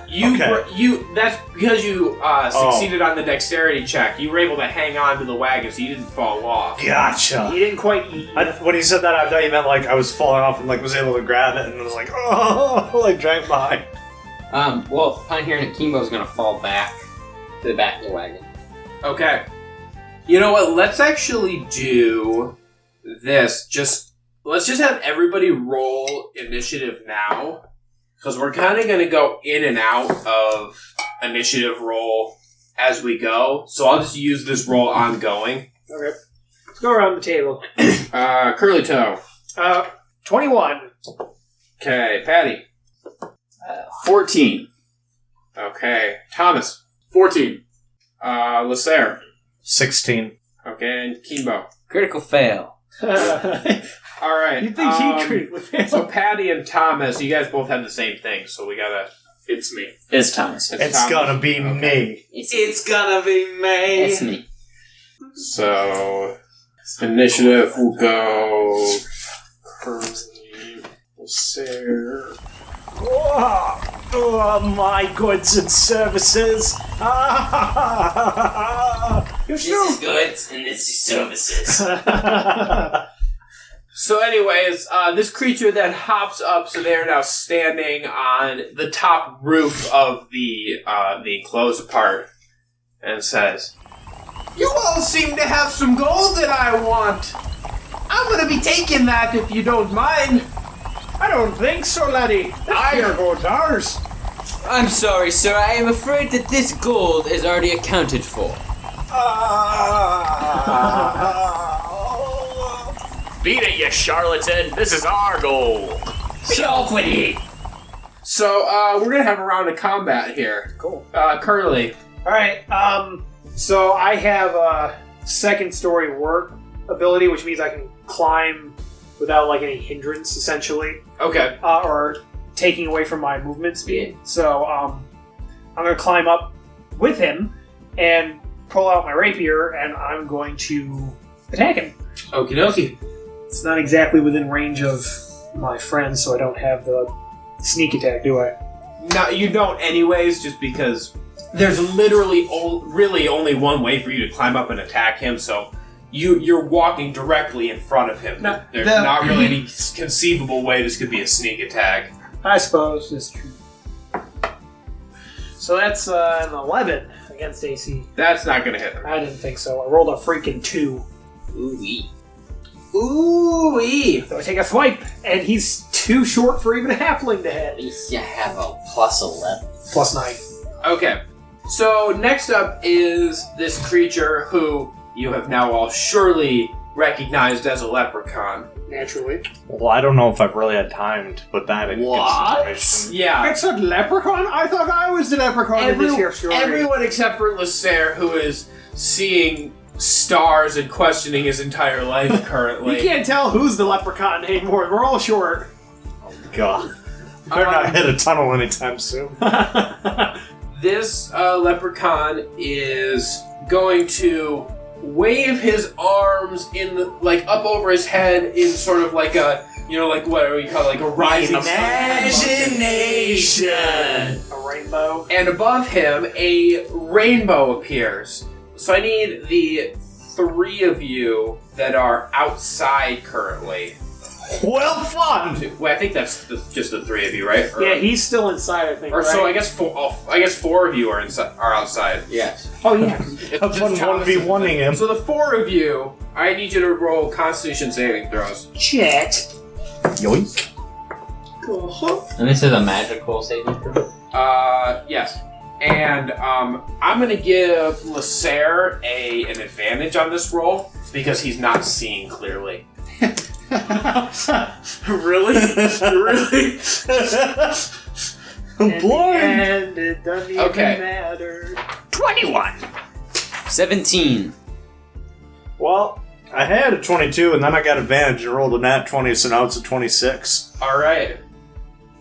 that's because you succeeded on the dexterity check. You were able to hang on to the wagon, so you didn't fall off. Gotcha. He didn't quite. When he said that, I thought you meant like I was falling off and like was able to grab it and was like, oh, like dragged by. Well, upon hearing it, Keenbo's gonna fall back to the back of the wagon. Okay. You know what? Let's actually do this. Let's just have everybody roll initiative now, because we're kind of going to go in and out of initiative roll as we go. So I'll just use this roll ongoing. Okay. Let's go around the table. Curly Toe. 21. Okay, Patty. 14. Okay, Thomas. 14. Lasair. 16. Okay, and Keenbo. Critical fail. All right. You think he critically failed? So Patty and Thomas, you guys both have the same thing. So we gotta. It's me. It's Thomas. It's Thomas. gonna be me. It's gonna be me. It's me. So initiative will go. Curly, Lasair. Oh, my goods and services. This is goods and this is services. So anyways, this creature then hops up, so they're now standing on the top roof of the enclosed part, and says, "You all seem to have some gold that I want. I'm gonna be taking that if you don't mind." I don't think so, laddie. Your gold's ours. I'm sorry, sir. I am afraid that this gold is already accounted for. Beat it, you charlatan! This is our goal! Be off with it! So we're gonna have a round of combat here. Cool. Curly. Alright, so I have a second story work ability, which means I can climb without like any hindrance, essentially. Okay. Or taking away from my movement speed. So I'm going to climb up with him and pull out my rapier, and I'm going to attack him. Okie dokie. It's not exactly within range of my friends, so I don't have the sneak attack, do I? No, you don't anyways, just because there's literally really only one way for you to climb up and attack him, so you're walking directly in front of him. No, There's not really any conceivable way this could be a sneak attack. I suppose it's true. So that's an 11 against AC. That's not going to hit him. I didn't think so. I rolled a freaking 2. Ooh-wee. Ooh-wee. So I take a swipe, and he's too short for even a halfling to At hit. least you have a plus 11. Plus 9. Okay. So next up is this creature who you have now all surely recognized as a leprechaun. Naturally. Well, I don't know if I've really had time to put that in consideration. Yeah. It's a leprechaun? I thought I was the leprechaun in this here story. Everyone except for Lasair, who is seeing stars and questioning his entire life currently. You can't tell who's the leprechaun anymore. We're all short. God. Better not hit a tunnel anytime soon. This leprechaun is going to wave his arms in the, like up over his head in sort of like a, you know, like what do you call it, like a rising Imagination! A rainbow. And above him, a rainbow appears. So I need the 3 of you that are outside currently. Well, fun! Well, I think that's just the 3 of you, right? Or, Yeah, he's still inside, I think. Or right? so I guess 4 of you are outside. Yes. Oh, yeah. Have fun 1v1ing him. So the 4 of you, I need you to roll Constitution saving throws. Chet. Yoink. And this is a magical saving throw? Yes. And I'm going to give Lasair an advantage on this roll because he's not seeing clearly. Really? Really? I'm blind! And it doesn't even Okay. matter. 21! 17. Well, I had a 22 and then I got advantage and rolled a nat 20, so now it's a 26. All right.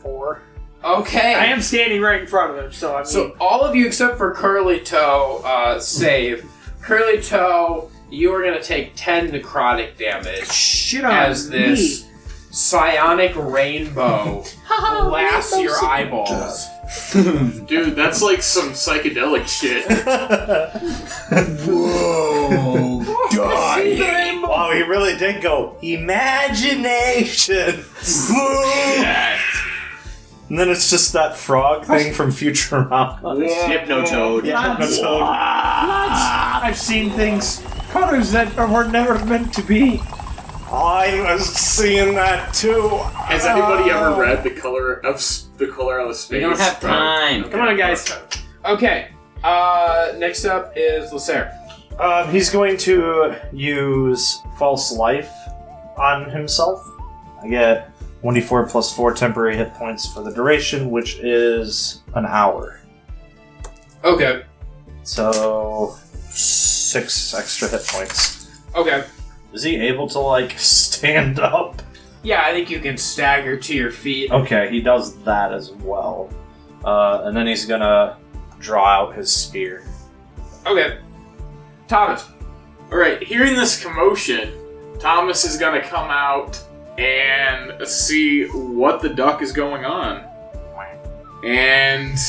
4. Okay. I am standing right in front of him, so I mean... So all of you except for Curly Toe save. Curly Toe, you are going to take 10 necrotic damage shit on as this psionic rainbow blasts your eyeballs. Dude, that's like some psychedelic shit. Whoa. Dying. Wow, he really did go, imagination. And then it's just that frog thing from Futurama. Hypnotoad. Yeah, Hypnotoad. I've seen things, colors that were never meant to be. I was seeing that too. Has anybody ever read the color of space? We don't have time. Come on, guys. Okay. Next up is Lasair. He's going to use False Life on himself. I get 1d4 plus 4 temporary hit points for the duration, which is an hour. Okay. So, 6 extra hit points. Okay. Is he able to, stand up? Yeah, I think you can stagger to your feet. Okay, he does that as well. And then he's gonna draw out his spear. Okay. Thomas. Alright, hearing this commotion, Thomas is gonna come out and see what the duck is going on. And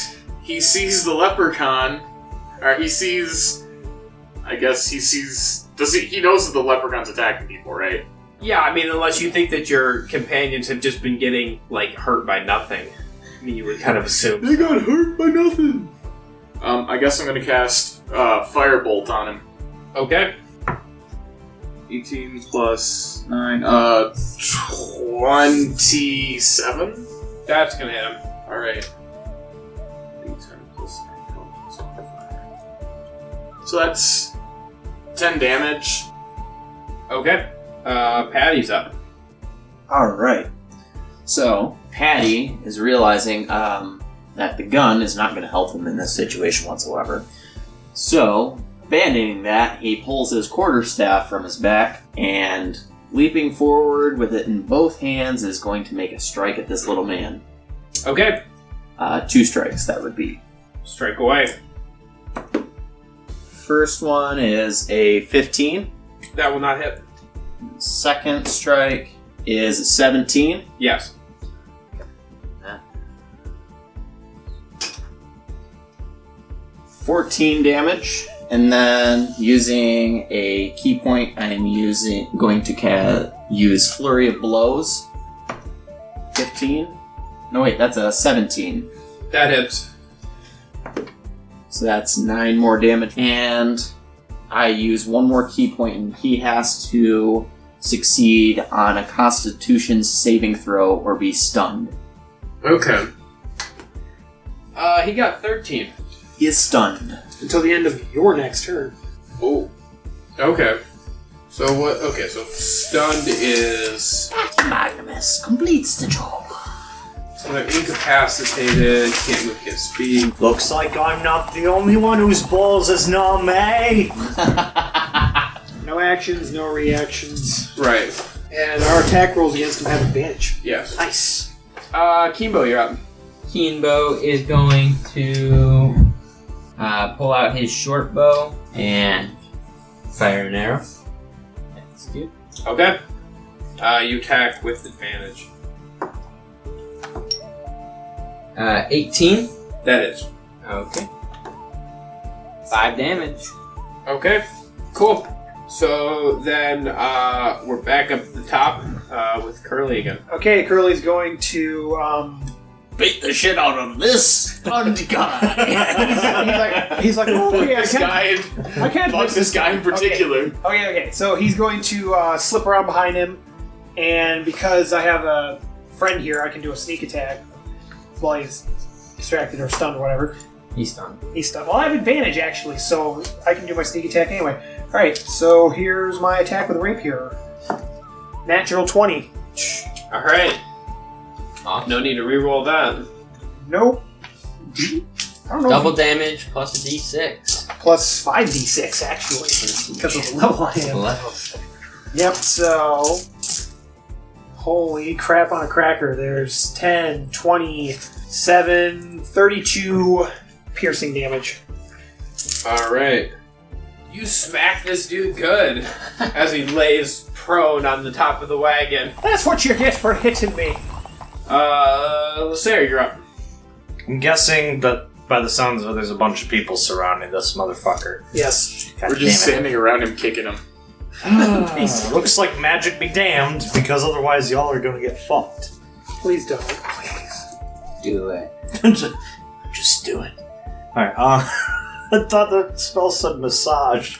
he sees the leprechaun, or he sees... he knows that the leprechaun's attacking people, right? Yeah, I mean, unless you think that your companions have just been getting, hurt by nothing. I mean, you would kind of assume. They got hurt by nothing! I guess I'm gonna cast Firebolt on him. Okay. 18 plus 9, 27? That's gonna hit him. Alright. 10 plus 9, 12. So that's 10 damage. Okay. Patty's up. Alright. So, Patty is realizing that the gun is not going to help him in this situation whatsoever. So, abandoning that, he pulls his quarterstaff from his back and, leaping forward with it in both hands, is going to make a strike at this little man. Okay. 2 strikes, that would be. Strike away. First one is a 15. That will not hit. Second strike is a 17. Yes. 14 damage, and then using a key point, I'm going to use Flurry of Blows. 15. No, wait, that's a 17. That hits. So that's 9 more damage, and I use 1 more key point, and he has to succeed on a Constitution saving throw or be stunned. Okay. He got 13. He is stunned. Until the end of your next turn. Oh. Okay. So what? Okay, so stunned is... Patty Magnimus completes the job. So I'm incapacitated, can't move, can't speak. Looks like I'm not the only one whose balls is not me. No actions, no reactions. Right. And our attack rolls against him have advantage. Yes. Nice. Keenbo, you're up. Keenbo is going to pull out his short bow and fire an arrow. That's good. Okay. You attack with advantage. 18. That is. Okay. 5 damage. Okay. Cool. So then we're back up at the top with Curly again. Okay, Curly's going to Beat the shit out of this stunned guy. he's like, oh yeah, I can't fuck this guy in particular. Okay. So he's going to slip around behind him, and because I have a friend here, I can do a sneak attack while he's distracted or stunned or whatever. He's stunned. He's stunned. Well, I have advantage actually, so I can do my sneak attack anyway. All right, so here's my attack with rapier. Natural 20. All right. No need to reroll that. Nope. I don't know. Double damage plus a d6. Plus 5d6 actually, because of the level I am. Level. Yep. So, holy crap on a cracker! There's 10, 20, 7, 32 piercing damage. Alright. You smack this dude good as he lays prone on the top of the wagon. That's what you get for hitting me. Lasair, you're up. I'm guessing that by the sounds of it, there's a bunch of people surrounding this motherfucker. Yes. God We're just damn it. standing around him, kicking him. Looks like magic be damned, because otherwise y'all are gonna get fucked. Please don't. Do it. Just do it. Alright, I thought the spell said massage.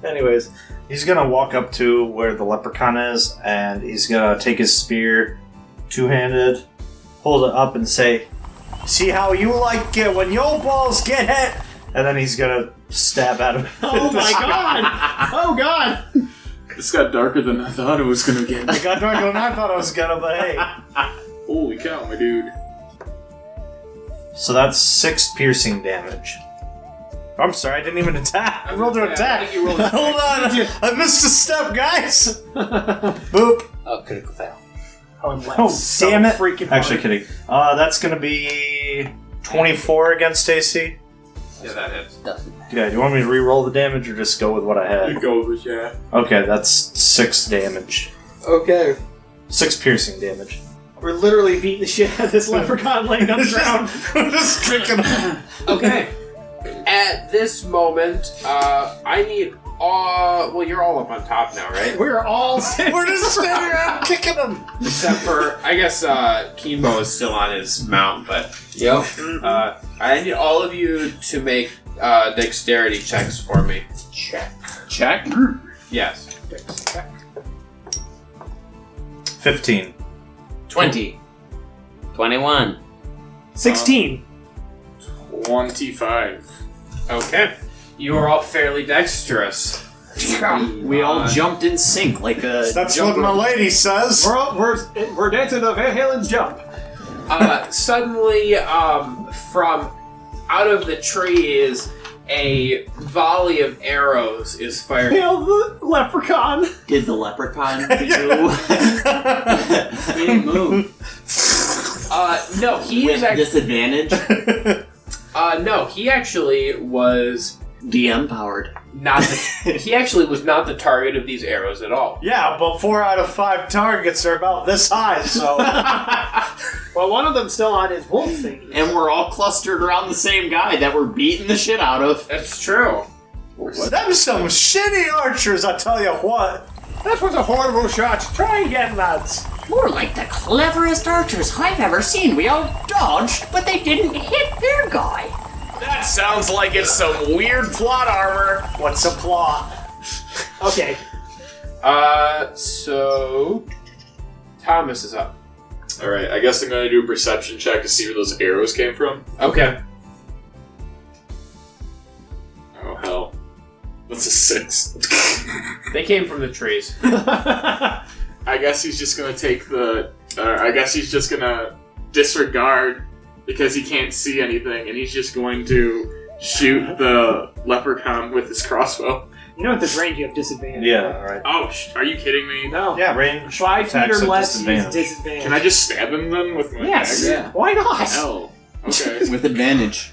Anyways, he's gonna walk up to where the leprechaun is, and he's gonna take his spear, two-handed, hold it up and say, "See how you like it when your balls get hit?" And then he's gonna stab at him. Oh my god! Oh god! This got darker than I thought it was gonna get. It got darker than I thought I was gonna, but hey. Holy cow, my dude. So that's 6 piercing damage. I'm sorry, I didn't even attack. I rolled an I attack. think you rolled a- Hold on, I missed a step, guys. Boop. Oh, critical fail. Oh, damn it. Freaking Actually, hard. kidding. That's gonna be 24 against AC. Yeah, that hits. Doesn't matter. Yeah, do you want me to re-roll the damage or just go with what I You had? go with yeah. Okay, that's 6 damage. Okay. 6 piercing damage. We're literally beating the shit out of this leprechaun laying on the ground. Just kicking him. Okay. At this moment, I need all... Well, you're all up on top now, right? We're all standing. We're just standing around kicking him. Except for, I guess, Keenbo is still on his mount, but... Yep. I need all of you to make dexterity checks for me. Check. Yes. 15. 20. 21. 16. 25. Okay. You are all fairly dexterous. We all jumped in sync like a. That's jumper. what my lady says. We're dancing the Van Halen jump. Suddenly, from out of the trees, a volley of arrows is fired. Hail the leprechaun. Did the leprechaun do? He didn't move. No, he With is actually. disadvantage. No, he actually was DM powered. not. He actually was not the target of these arrows at all. Yeah, but 4 out of 5 targets are about this high, so... Well, one of them's still on his wolf thing. And we're all clustered around the same guy that we're beating the shit out of. That's true. Them some shitty archers, I tell you what. That was a horrible shot. Try again, lads. More like the cleverest archers I've ever seen. We all dodged, but they didn't hit their guy. That sounds like it's some weird plot armor. What's a plot? Okay. So Thomas is up. Alright, I guess I'm gonna do a perception check to see where those arrows came from. Okay. Oh, hell. That's a 6. They came from the trees. I guess he's just gonna take the... I guess he's just gonna disregard because he can't see anything, and he's just going to shoot the leprechaun with his crossbow. You know at this range you have disadvantage. Yeah, alright. Oh, are you kidding me? No. Yeah, range. 5 feet attacks or at less use disadvantage. disadvantage. Can I just stab him then with my Yes. dagger? Yeah. Why not? Hell. Okay. With advantage.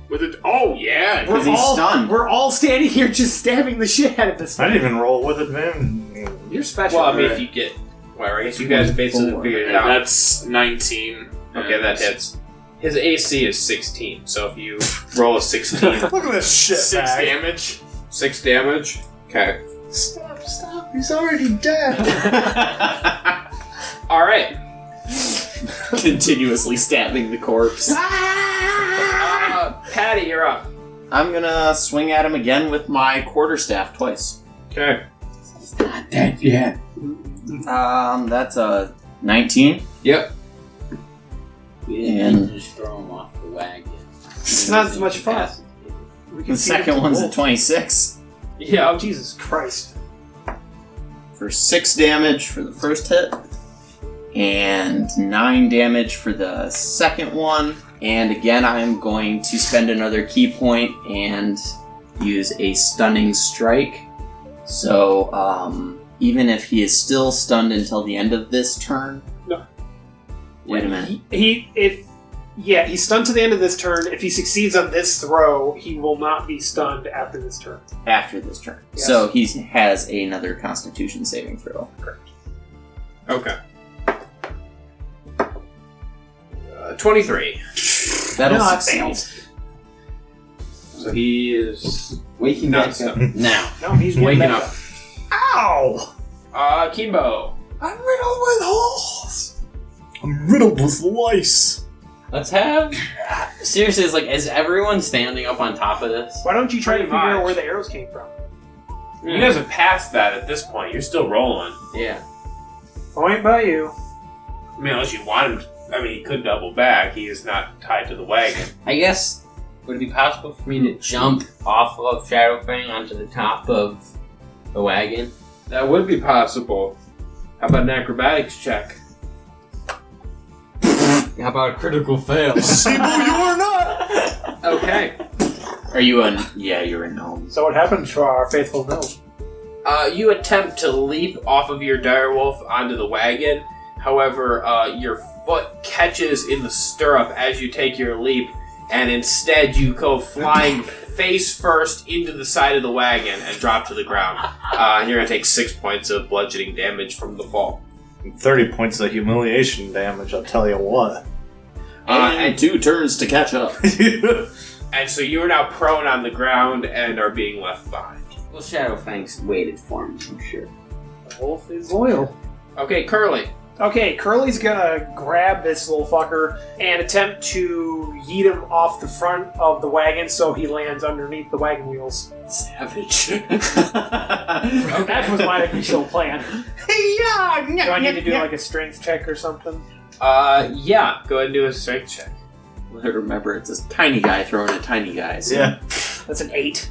With it. Oh, yeah. Because he's stunned. We're all standing here just stabbing the shit out of this I thing. didn't even roll with advantage. You're special. Well, I mean, if you get... Well, I guess you guys basically figured it out. That's 19. Okay, that hits. His AC is 16, so if you roll a 16... Look at this shit 6 bag. damage. 6 damage? Okay. Stop, he's already dead. Alright. Continuously stabbing the corpse. Patty, you're up. I'm gonna swing at him again with my quarterstaff twice. Okay. Not dead yet. That's a 19. Yep. We didn't just throw him off the wagon. It's not as much fun. We can The see it second to one's a wolf. 26. Yeah. Jesus Christ. For 6 damage for the first hit. And 9 damage for the second one. And again, I'm going to spend another key point and use a stunning strike. So, even if he is still stunned until the end of this turn, Wait a minute. He's stunned to the end of this turn. If he succeeds on this throw, he will not be stunned after this turn. After this turn. Yes. So he has another Constitution saving throw. Correct. Okay. 23. That'll Not succeed. fails. So he is Waking not back up. stunned. Now. No, he's getting Waking back up. Ow! Keenbo. I'm riddled with holes! I'm riddled with lice. Let's have. Seriously, is everyone standing up on top of this? Why don't you try to Pretty figure out much. where the arrows came from? You guys have passed that at this point. You're still rolling. Yeah. Point by you. I mean, unless you want him. He could double back. He is not tied to the wagon. I guess, would it be possible for me to jump off of Shadowfang onto the top of the wagon? That would be possible. How about an acrobatics check? How about a critical fail? Sebo, you are not! Okay. Are you in? Yeah, you're in gnome. So what happened to our faithful gnome? You attempt to leap off of your direwolf onto the wagon. However, your foot catches in the stirrup as you take your leap, and instead you go flying face first into the side of the wagon and drop to the ground. And you're going to take 6 points of bludgeoning damage from the fall. 30 points of humiliation damage, I'll tell you what. And 2 turns to catch up. And so you are now prone on the ground and are being left behind. Well, Shadowfang's waited for me, I'm sure. The wolf is loyal. Okay, Curly. Okay, Curly's gonna grab this little fucker and attempt to yeet him off the front of the wagon so he lands underneath the wagon wheels. Savage. That was my initial plan. Do I need to do like a strength check or something? Yeah. Go ahead and do a strength check. Remember, it's a tiny guy throwing at tiny guys. Yeah. That's an 8.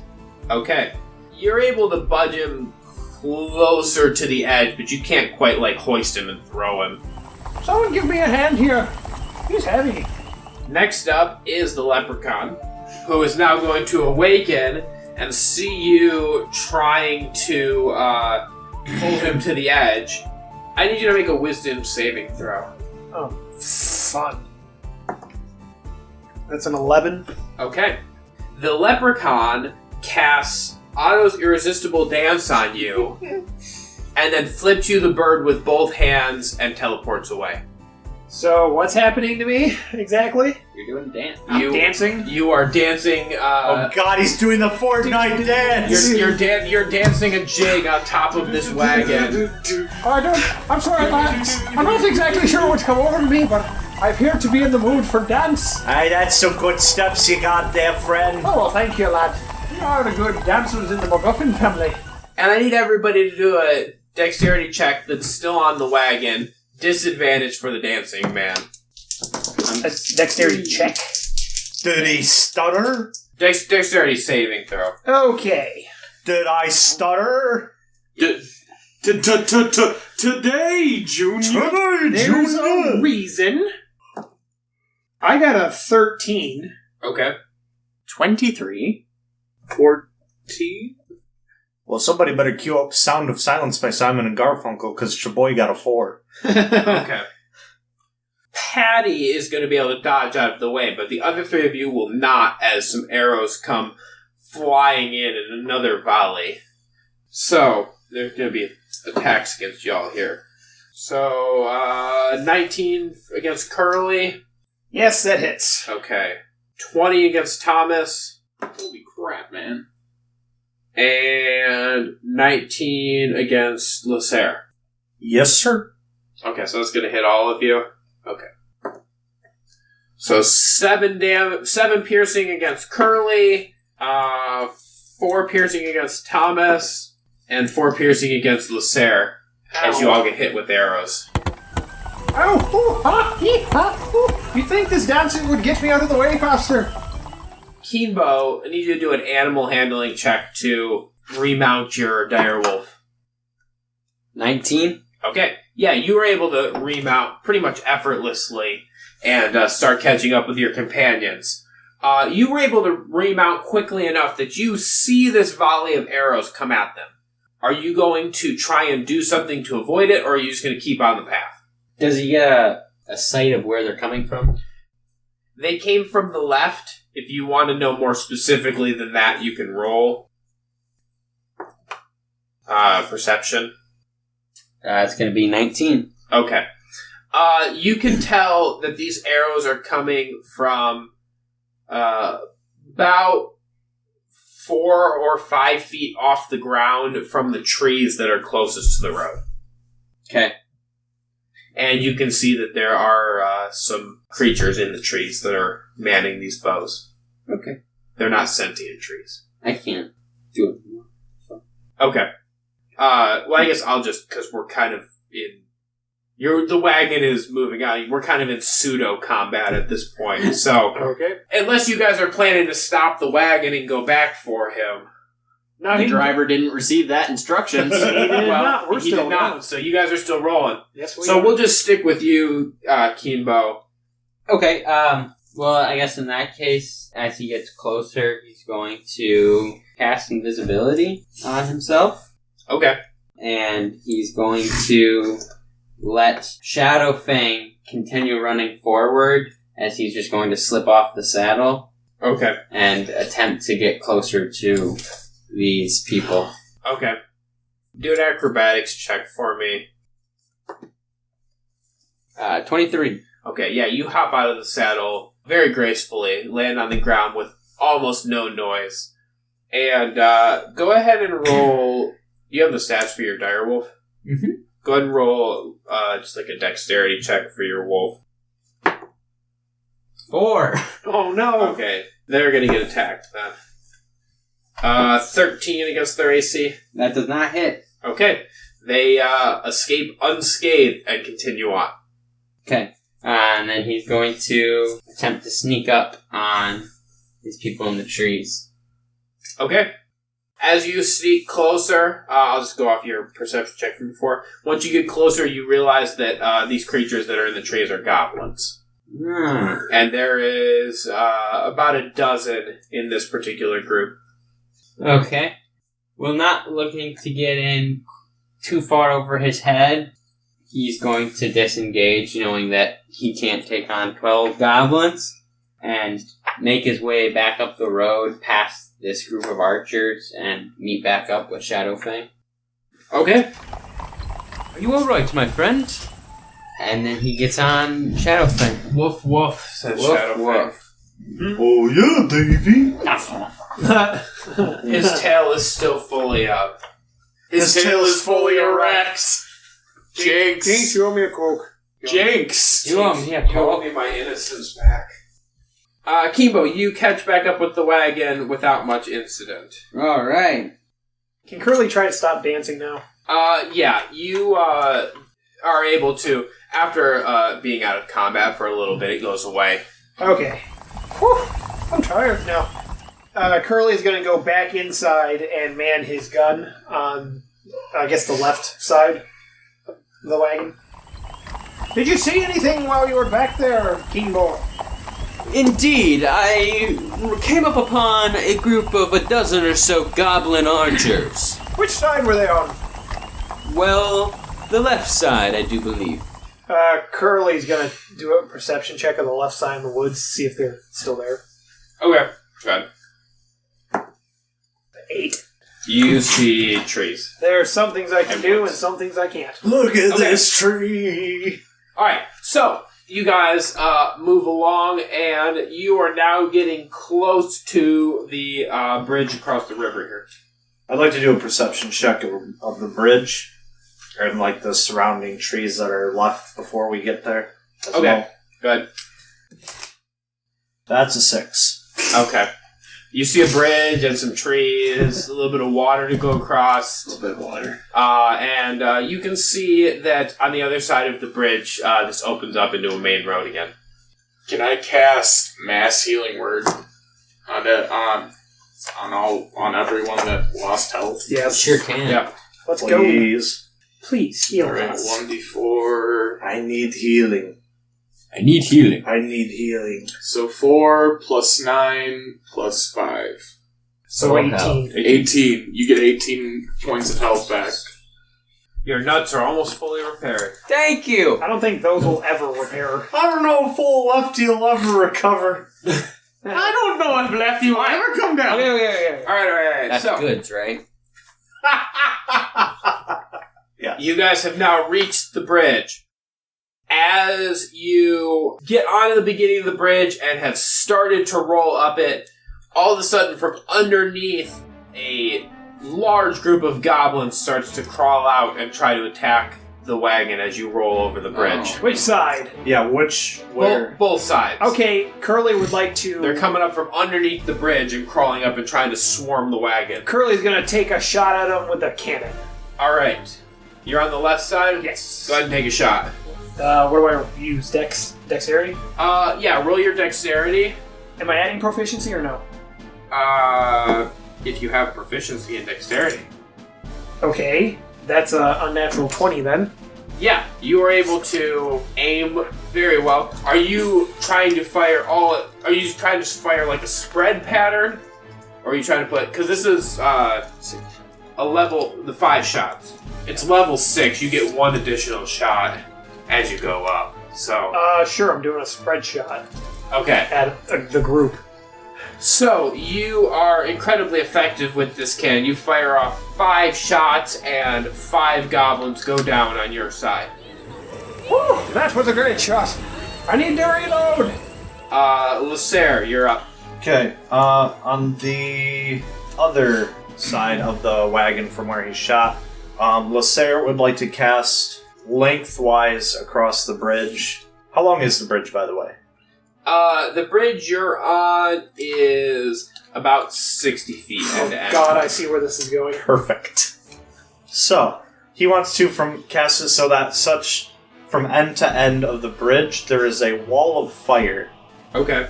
Okay. You're able to budge him closer to the edge, but you can't quite, hoist him and throw him. Someone give me a hand here. He's heavy. Next up is the Leprechaun, who is now going to awaken and see you trying to pull him to the edge. I need you to make a wisdom saving throw. Oh, fun. That's an 11. Okay. The Leprechaun casts Otto's Irresistible Dance on you, and then flips you the bird with both hands and teleports away. So, what's happening to me exactly? You're doing dance. I'm dancing. You are dancing. Oh god, he's doing the Fortnite dance! You're dancing a jig on top of this wagon. I'm sorry, lads. I'm not exactly sure what's come over me, but I appear to be in the mood for dance. Aye, that's some good steps you got there, friend. Oh, well, thank you, lad. You are the good dancers in the McGuffin family. And I need everybody to do a dexterity check that's still on the wagon. Disadvantage for the dancing man. A dexterity check. Did he stutter? Dexterity saving throw. Okay. Did I stutter? Today, Junior. There's a reason. I got a 13. Okay. 23. 14. Well, somebody better cue up Sound of Silence by Simon and Garfunkel, because your boy got a 4. Okay. Patty is going to be able to dodge out of the way, but the other 3 of you will not, as some arrows come flying in another volley. So, there's going to be attacks against y'all here. So, 19 against Curly. Yes, that hits. Okay. 20 against Thomas. Holy crap, man. And 19 against Lasair. Yes, sir. Okay, so that's going to hit all of you. Okay. So 7 piercing against Curly, 4 piercing against Thomas, and 4 piercing against Lasair, as you all get hit with arrows. Oh, ooh, ha, hee, ha, ooh. You'd think this dancing would get me out of the way faster. Keenbo, I need you to do an animal handling check to remount your direwolf. 19? Okay. Yeah, you were able to remount pretty much effortlessly and start catching up with your companions. You were able to remount quickly enough that you see this volley of arrows come at them. Are you going to try and do something to avoid it, or are you just going to keep on the path? Does he get a a sight of where they're coming from? They came from the left. If you want to know more specifically than that, you can roll. Perception. It's going to be 19. Okay. You can tell that these arrows are coming from about 4 or 5 feet off the ground from the trees that are closest to the road. Okay. And you can see that there are some creatures in the trees that are manning these bows. Okay. They're not sentient trees. I can't do it anymore. So. Okay. Well, I guess I'll just, because we're kind of in... the wagon is moving on. We're kind of in pseudo-combat at this point. So, Okay. unless you guys are planning to stop the wagon and go back for him... No, The driver didn't receive that instructions. He did not. We're he still did not, going. so you guys are still rolling. Yes, we So are. we'll just stick with you, Keenbo. Okay, well, I guess in that case, as he gets closer, he's going to cast invisibility on himself. Okay. And he's going to let Shadow Fang continue running forward as he's just going to slip off the saddle Okay. and attempt to get closer to these people. Okay. Do an acrobatics check for me. 23. Okay, yeah, you hop out of the saddle very gracefully, land on the ground with almost no noise. And go ahead and roll... You have the stats for your direwolf? Mm-hmm. Go ahead and roll just like a dexterity check for your wolf. 4. Oh, no. Okay, they're going to get attacked then. 13 against their AC. That does not hit. Okay, they escape unscathed and continue on. Okay. And then he's going to attempt to sneak up on these people in the trees. Okay. As you sneak closer, I'll just go off your perception check from before. Once you get closer, you realize that these creatures that are in the trees are goblins. And there is about a dozen in this particular group. Okay. Well, not looking to get in too far over his head, he's going to disengage, knowing that he can't take on 12 goblins, and make his way back up the road past this group of archers and meet back up with Shadowfang. Okay. Are you alright, my friend? And then he gets on Shadowfang. Woof woof, says Woof, Shadowfang. woof. Oh yeah, Davy. His tail is still fully up. His tail is fully erect. Jinx. Jinx, you owe me a Coke. Jinx. You owe me a You owe Coke. me my innocence back. Keenbo, you catch back up with the wagon without much incident. Alright. Can Curly try to stop dancing now? Yeah, you are able to, after being out of combat for a little bit, it goes away. Okay. Whew, I'm tired now. Curly's going to go back inside and man his gun on, I guess, the left side of the wagon. Did you see anything while you were back there, Keenbo? Indeed, I came up upon a group of a dozen or so goblin archers. Which side were they on? Well, the left side, I do believe. Curly's going to do a perception check on the left side of the woods, see if they're still there. Okay, good. 8. You see trees. There are some things I can do and some things I can't. Look at Okay. this tree. Alright, so, you guys move along, and you are now getting close to the bridge across the river here. I'd like to do a perception check of the bridge and like the surrounding trees that are left before we get there. As Okay, well. good. That's a 6. Okay. You see a bridge and some trees, a little bit of water to go across. A little bit of water. And you can see that on the other side of the bridge, this opens up into a main road again. Can I cast Mass Healing Word on everyone that lost health? Yes. Sure can. Yep. Let's go. Please. Please, heal Alright, us. 1d4. I need healing. I need healing. I need healing. So 4 plus 9 plus 5. So Oh, 18. 18. You get 18 points of health back. Your nuts are almost fully repaired. Thank you. I don't think those will ever repair. I don't know if full lefty will ever recover. I don't know if Lefty will ever come down. Okay. All right. That's So, goods, right? you guys have now reached the bridge. As you get onto the beginning of the bridge and have started to roll up it, all of a sudden from underneath, a large group of goblins starts to crawl out and try to attack the wagon as you roll over the bridge. Which side? Yeah, where? Both sides. Okay, Curly would like to... They're coming up from underneath the bridge and crawling up and trying to swarm the wagon. Curly's gonna take a shot at him with a cannon. Alright. You're on the left side? Yes. Go ahead and take a shot. What do I use? Dexterity? Yeah, roll your dexterity. Am I adding proficiency or no? If you have proficiency in dexterity. Okay, that's a unnatural 20 then. Yeah, you are able to aim very well. Are you trying to fire are you trying to fire like a spread pattern? Or are you trying to put, because this is, a level, the 5 shots. It's level 6, you get 1 additional shot as you go up, so. Sure, I'm doing a spread shot Okay. at the group. So, you are incredibly effective with this cannon. You fire off 5 shots and 5 goblins go down on your side. Woo, that was a great shot. I need to reload. Lasair, you're up. Okay, on the other side of the wagon from where he shot, Lasair would like to cast lengthwise across the bridge. How long is the bridge, by the way? The bridge you're on is about 60 feet end to end. God, I see where this is going. Perfect. So, he wants to cast it so that from end to end of the bridge, there is a wall of fire. Okay.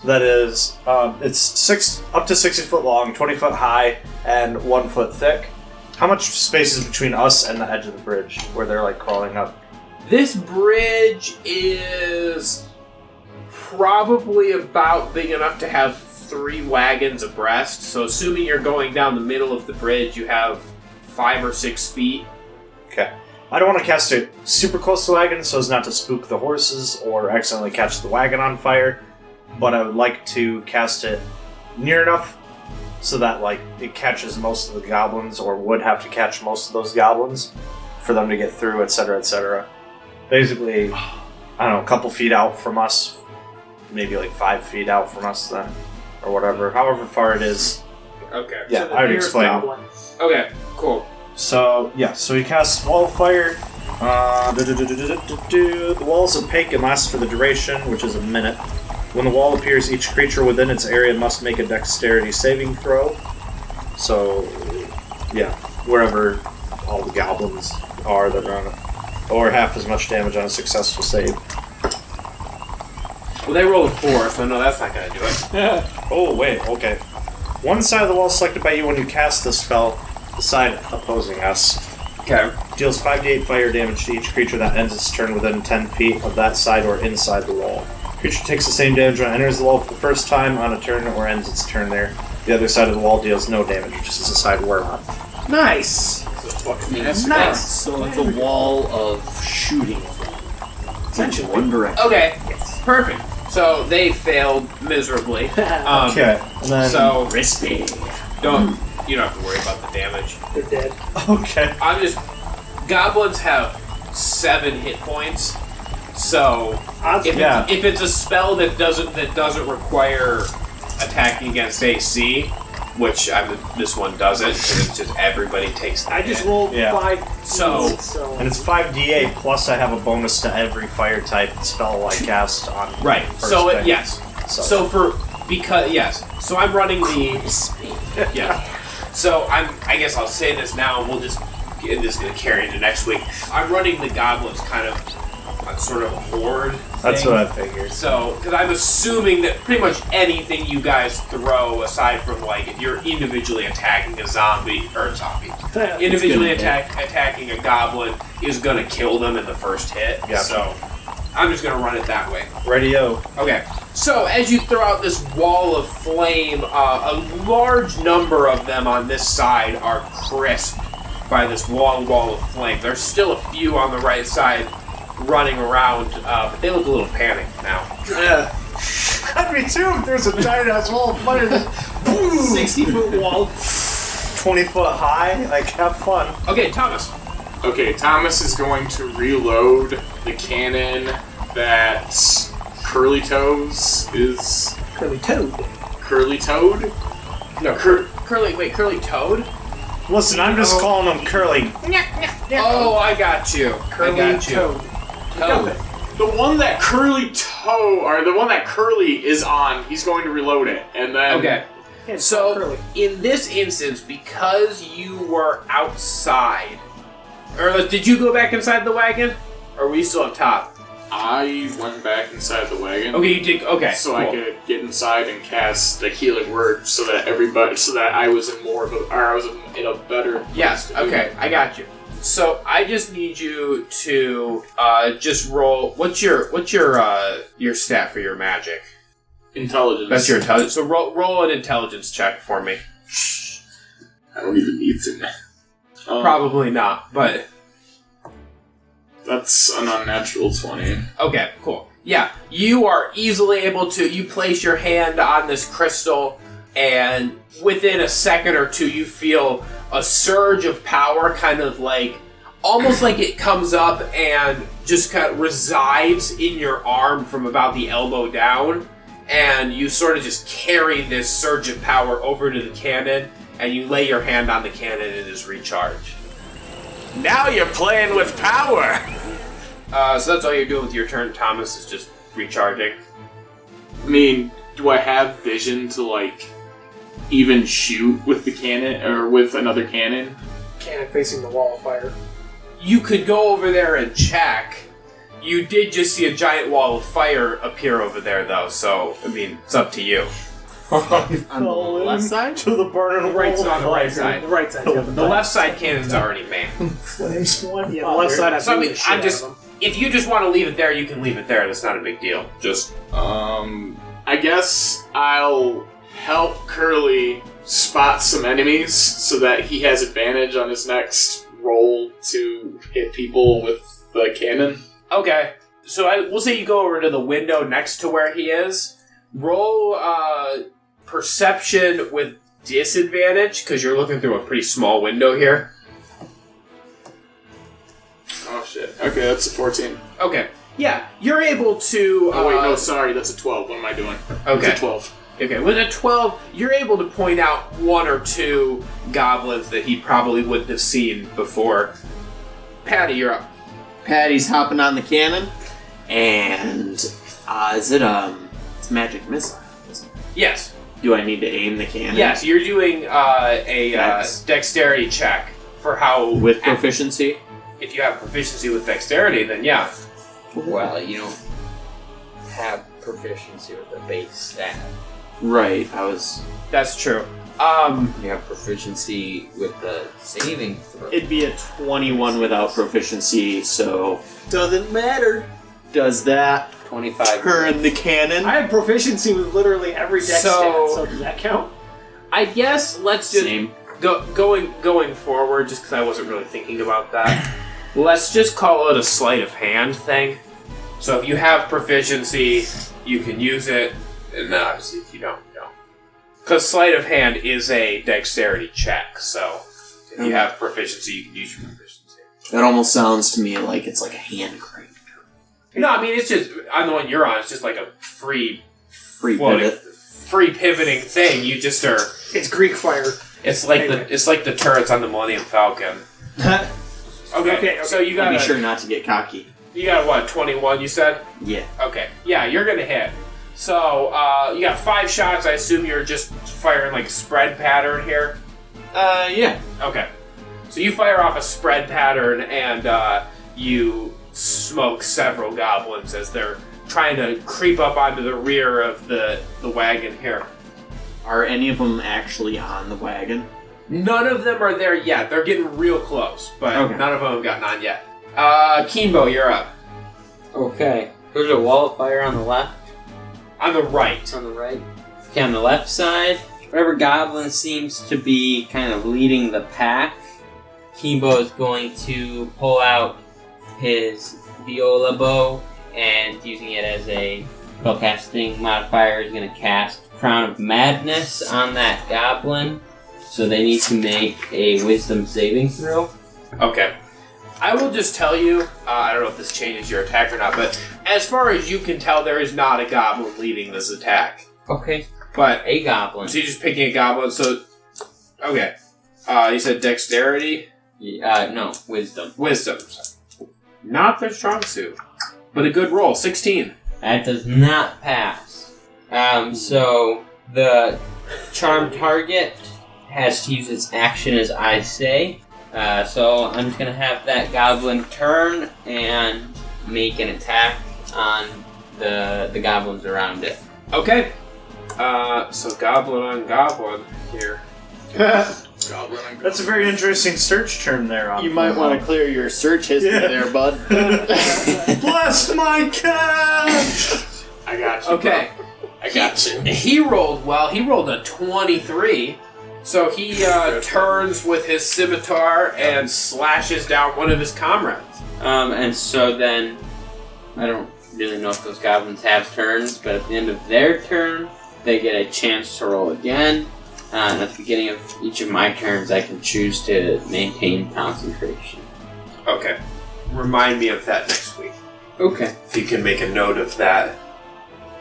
That is, it's up to 60 foot long, 20 foot high, and 1 foot thick. How much space is between us and the edge of the bridge, where they're like crawling up? This bridge is probably about big enough to have 3 wagons abreast. So assuming you're going down the middle of the bridge, you have 5 or 6 feet. Okay. I don't want to cast it super close to the wagon so as not to spook the horses or accidentally catch the wagon on fire, but I would like to cast it near enough so that like it catches most of the goblins, or would have to catch most of those goblins for them to get through, etc., etc. Basically, I don't know, a couple feet out from us, maybe like 5 feet out from us then, or whatever, however far it is. Okay. Yeah, So the I already nearest explained. goblin. Okay, cool. So he casts Wall of Fire. The wall is opaque and lasts for the duration, which is a minute. When the wall appears, each creature within its area must make a dexterity saving throw. So, yeah, wherever all the goblins are that are on it. Or half as much damage on a successful save. Well, they rolled a 4, so no, that's not going to do it. Oh, wait, okay. One side of the wall selected by you when you cast the spell, the side opposing us, Okay. deals 5d8 fire damage to each creature that ends its turn within 10 feet of that side or inside the wall. Creature takes the same damage when it enters the wall for the first time on a turn or ends its turn there. The other side of the wall deals no damage, which is the side we're on. Nice. That's Nice. So it's a wall of shooting. Essentially. One direction. Okay, perfect. So they failed miserably. Okay, and then... So Crispy. you don't have to worry about the damage. They're dead. Okay. Goblins have 7 hit points. So if it's a spell that doesn't require attacking against AC, which this one doesn't, because it's just everybody takes the I just hit. rolled Yeah. 5. So- And it's 5d8, plus I have a bonus to every fire type spell I cast on Right. first So thing. yes. So I'm running the yeah. So I guess I'll say this now, and this is going to carry into next week. I'm running the goblins kind of on sort of a horde thing. That's what I figured. So, because I'm assuming that pretty much anything you guys throw, aside from like if you're individually attacking a individually attacking a goblin, is going to kill them in the first hit. Yeah. So, I'm just going to run it that way. Radio. Okay, so as you throw out this wall of flame, a large number of them on this side are crisp by this long wall of flame. There's still a few on the right side running around, but they look a little panicked now. Yeah. I'd be too if there's a giant ass wall of fire that 60-foot wall. 20 foot high. Like, have fun. Okay, Thomas. Okay, Thomas is going to reload the cannon that Curly Toes is... Curly Toad. Curly Toad? No, Curly Toad? Listen, I'm just calling him Curly. Oh, I got you. Curly I got you. Toad. Toad. The one that Curly is on, he's going to reload it, and then... Okay. Yeah, So, Curly. in this instance, because you were outside, or did you go back inside the wagon, or were you still up top? I went back inside the wagon. Okay, you did. Okay, So cool. I could get inside and cast the healing word, so that I was in in a better. Yes. place to Okay, I got you. So I just need you to just roll. What's your stat for your magic? Intelligence. That's your intelligence. So roll an intelligence check for me. I don't even need to. Probably not, but That's an unnatural 20. okay, cool. Yeah, you are easily able to. You place your hand on this crystal, and within a second or two, you feel a surge of power, kind of like, almost like it comes up and just kind of resides in your arm from about the elbow down, and you sort of just carry this surge of power over to the cannon, and you lay your hand on the cannon and it is recharged. Now you're playing with power! So that's all you're doing with your turn, Thomas, is just recharging. I mean, do I have vision to, like, even shoot with the cannon, or with another cannon? Cannon facing the wall of fire. You could go over there and check. You did just see a giant wall of fire appear over there, though, so, I mean, it's up to you. On the left side? To the burning Right wall on the right The side. right side. Yeah, The left side cannon's already manned. Flames one. Yeah, the left side. I So, I mean, the shit I'm out just... of them. If you just want to leave it there, you can leave it there. That's not a big deal. Just... I guess I'll help Curly spot some enemies so that he has advantage on his next roll to hit people with the cannon. Okay. So we'll say you go over to the window next to where he is. Roll perception with disadvantage, because you're looking through a pretty small window here. Oh shit. Okay, that's a 14. Okay. Yeah, you're able to... Oh wait, no, sorry, that's a 12. What am I doing? Okay. It's a 12. Okay, with a 12, you're able to point out one or two goblins that he probably wouldn't have seen before. Patty, you're up. Patty's hopping on the cannon, and is it it's magic missile? Yes. Do I need to aim the cannon? Yes, you're doing a Dex. dexterity check for how... With proficiency? If you have proficiency with dexterity, then yeah. Well, you don't have proficiency with the base stat. Right, I was... That's true. You have proficiency with the saving throw. It'd be a 21 without proficiency, so... Doesn't matter. Does that 25. turn the cannon? I have proficiency with literally every dex So- stat, so does that count? I guess let's just... Same. Going forward, just because I wasn't really thinking about that, let's just call it a sleight of hand thing. So if you have proficiency, you can use it, and then obviously if you don't, you don't. Because sleight of hand is a dexterity check, so if you have proficiency, you can use your proficiency. That almost sounds to me like it's like a hand crank. No, I mean, it's just, on the one you're on, it's just like a free Pivot. free pivoting thing. You just are... It's Greek fire. It's like Anyway. it's like the turrets on the Millennium Falcon. Okay, so you got Be sure not to get cocky. You got what, 21 you said? Yeah. Okay. Yeah, you're gonna hit. So, you got 5 shots. I assume you're just firing like a spread pattern here? Yeah. Okay. So you fire off a spread pattern and you smoke several goblins as they're trying to creep up onto the rear of the wagon here. Are any of them actually on the wagon? None of them are there yet. They're getting real close, but Okay. none of them have gotten on yet. Keenbo, you're up. Okay. There's a wall of fire on the left. On the right. On the right. Okay, on the left side, whatever goblin seems to be kind of leading the pack Keenbo is going to pull out his viola bow and using it as a spellcasting modifier is going to cast Crown of Madness on that goblin. So they need to make a wisdom saving throw. Okay. I will just tell you, I don't know if this changes your attack or not, but as far as you can tell, there is not a goblin leading this attack. Okay. But A goblin. so you're just picking a goblin, so... Okay. You said dexterity? No, wisdom. Wisdom. Not their strong suit, but a good roll. 16. That does not pass. So the charmed target has to use its action as I say. So I'm just going to have that goblin turn and make an attack on the goblins around it. Okay. So goblin on goblin here. Goblin and That's a very interesting search term there. On You might want to clear your search history there, bud. Bless my cat! I got you. Okay. I got you. He rolled well. He rolled a 23. So he turns with his scimitar and slashes down one of his comrades. And so then, I don't really know if those goblins have turns, but at the end of their turn, they get a chance to roll again. And at the beginning of each of my turns, I can choose to maintain concentration. Okay. Remind me of that next week. Okay. If you can make a note of that.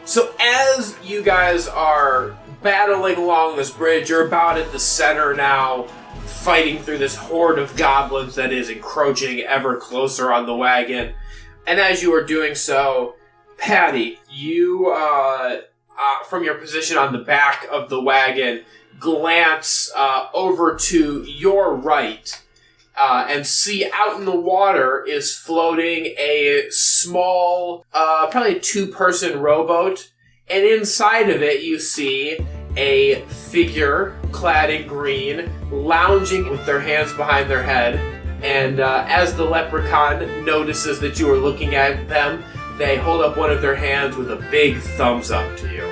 So as you guys are battling along this bridge, you're about at the center now, fighting through this horde of goblins that is encroaching ever closer on the wagon. And as you are doing so, Patty, you, from your position on the back of the wagon, glance over to your right and see out in the water is floating a small, probably a 2-person rowboat. And inside of it, you see a figure clad in green, lounging with their hands behind their head. And as the leprechaun notices that you are looking at them, they hold up one of their hands with a big thumbs up to you.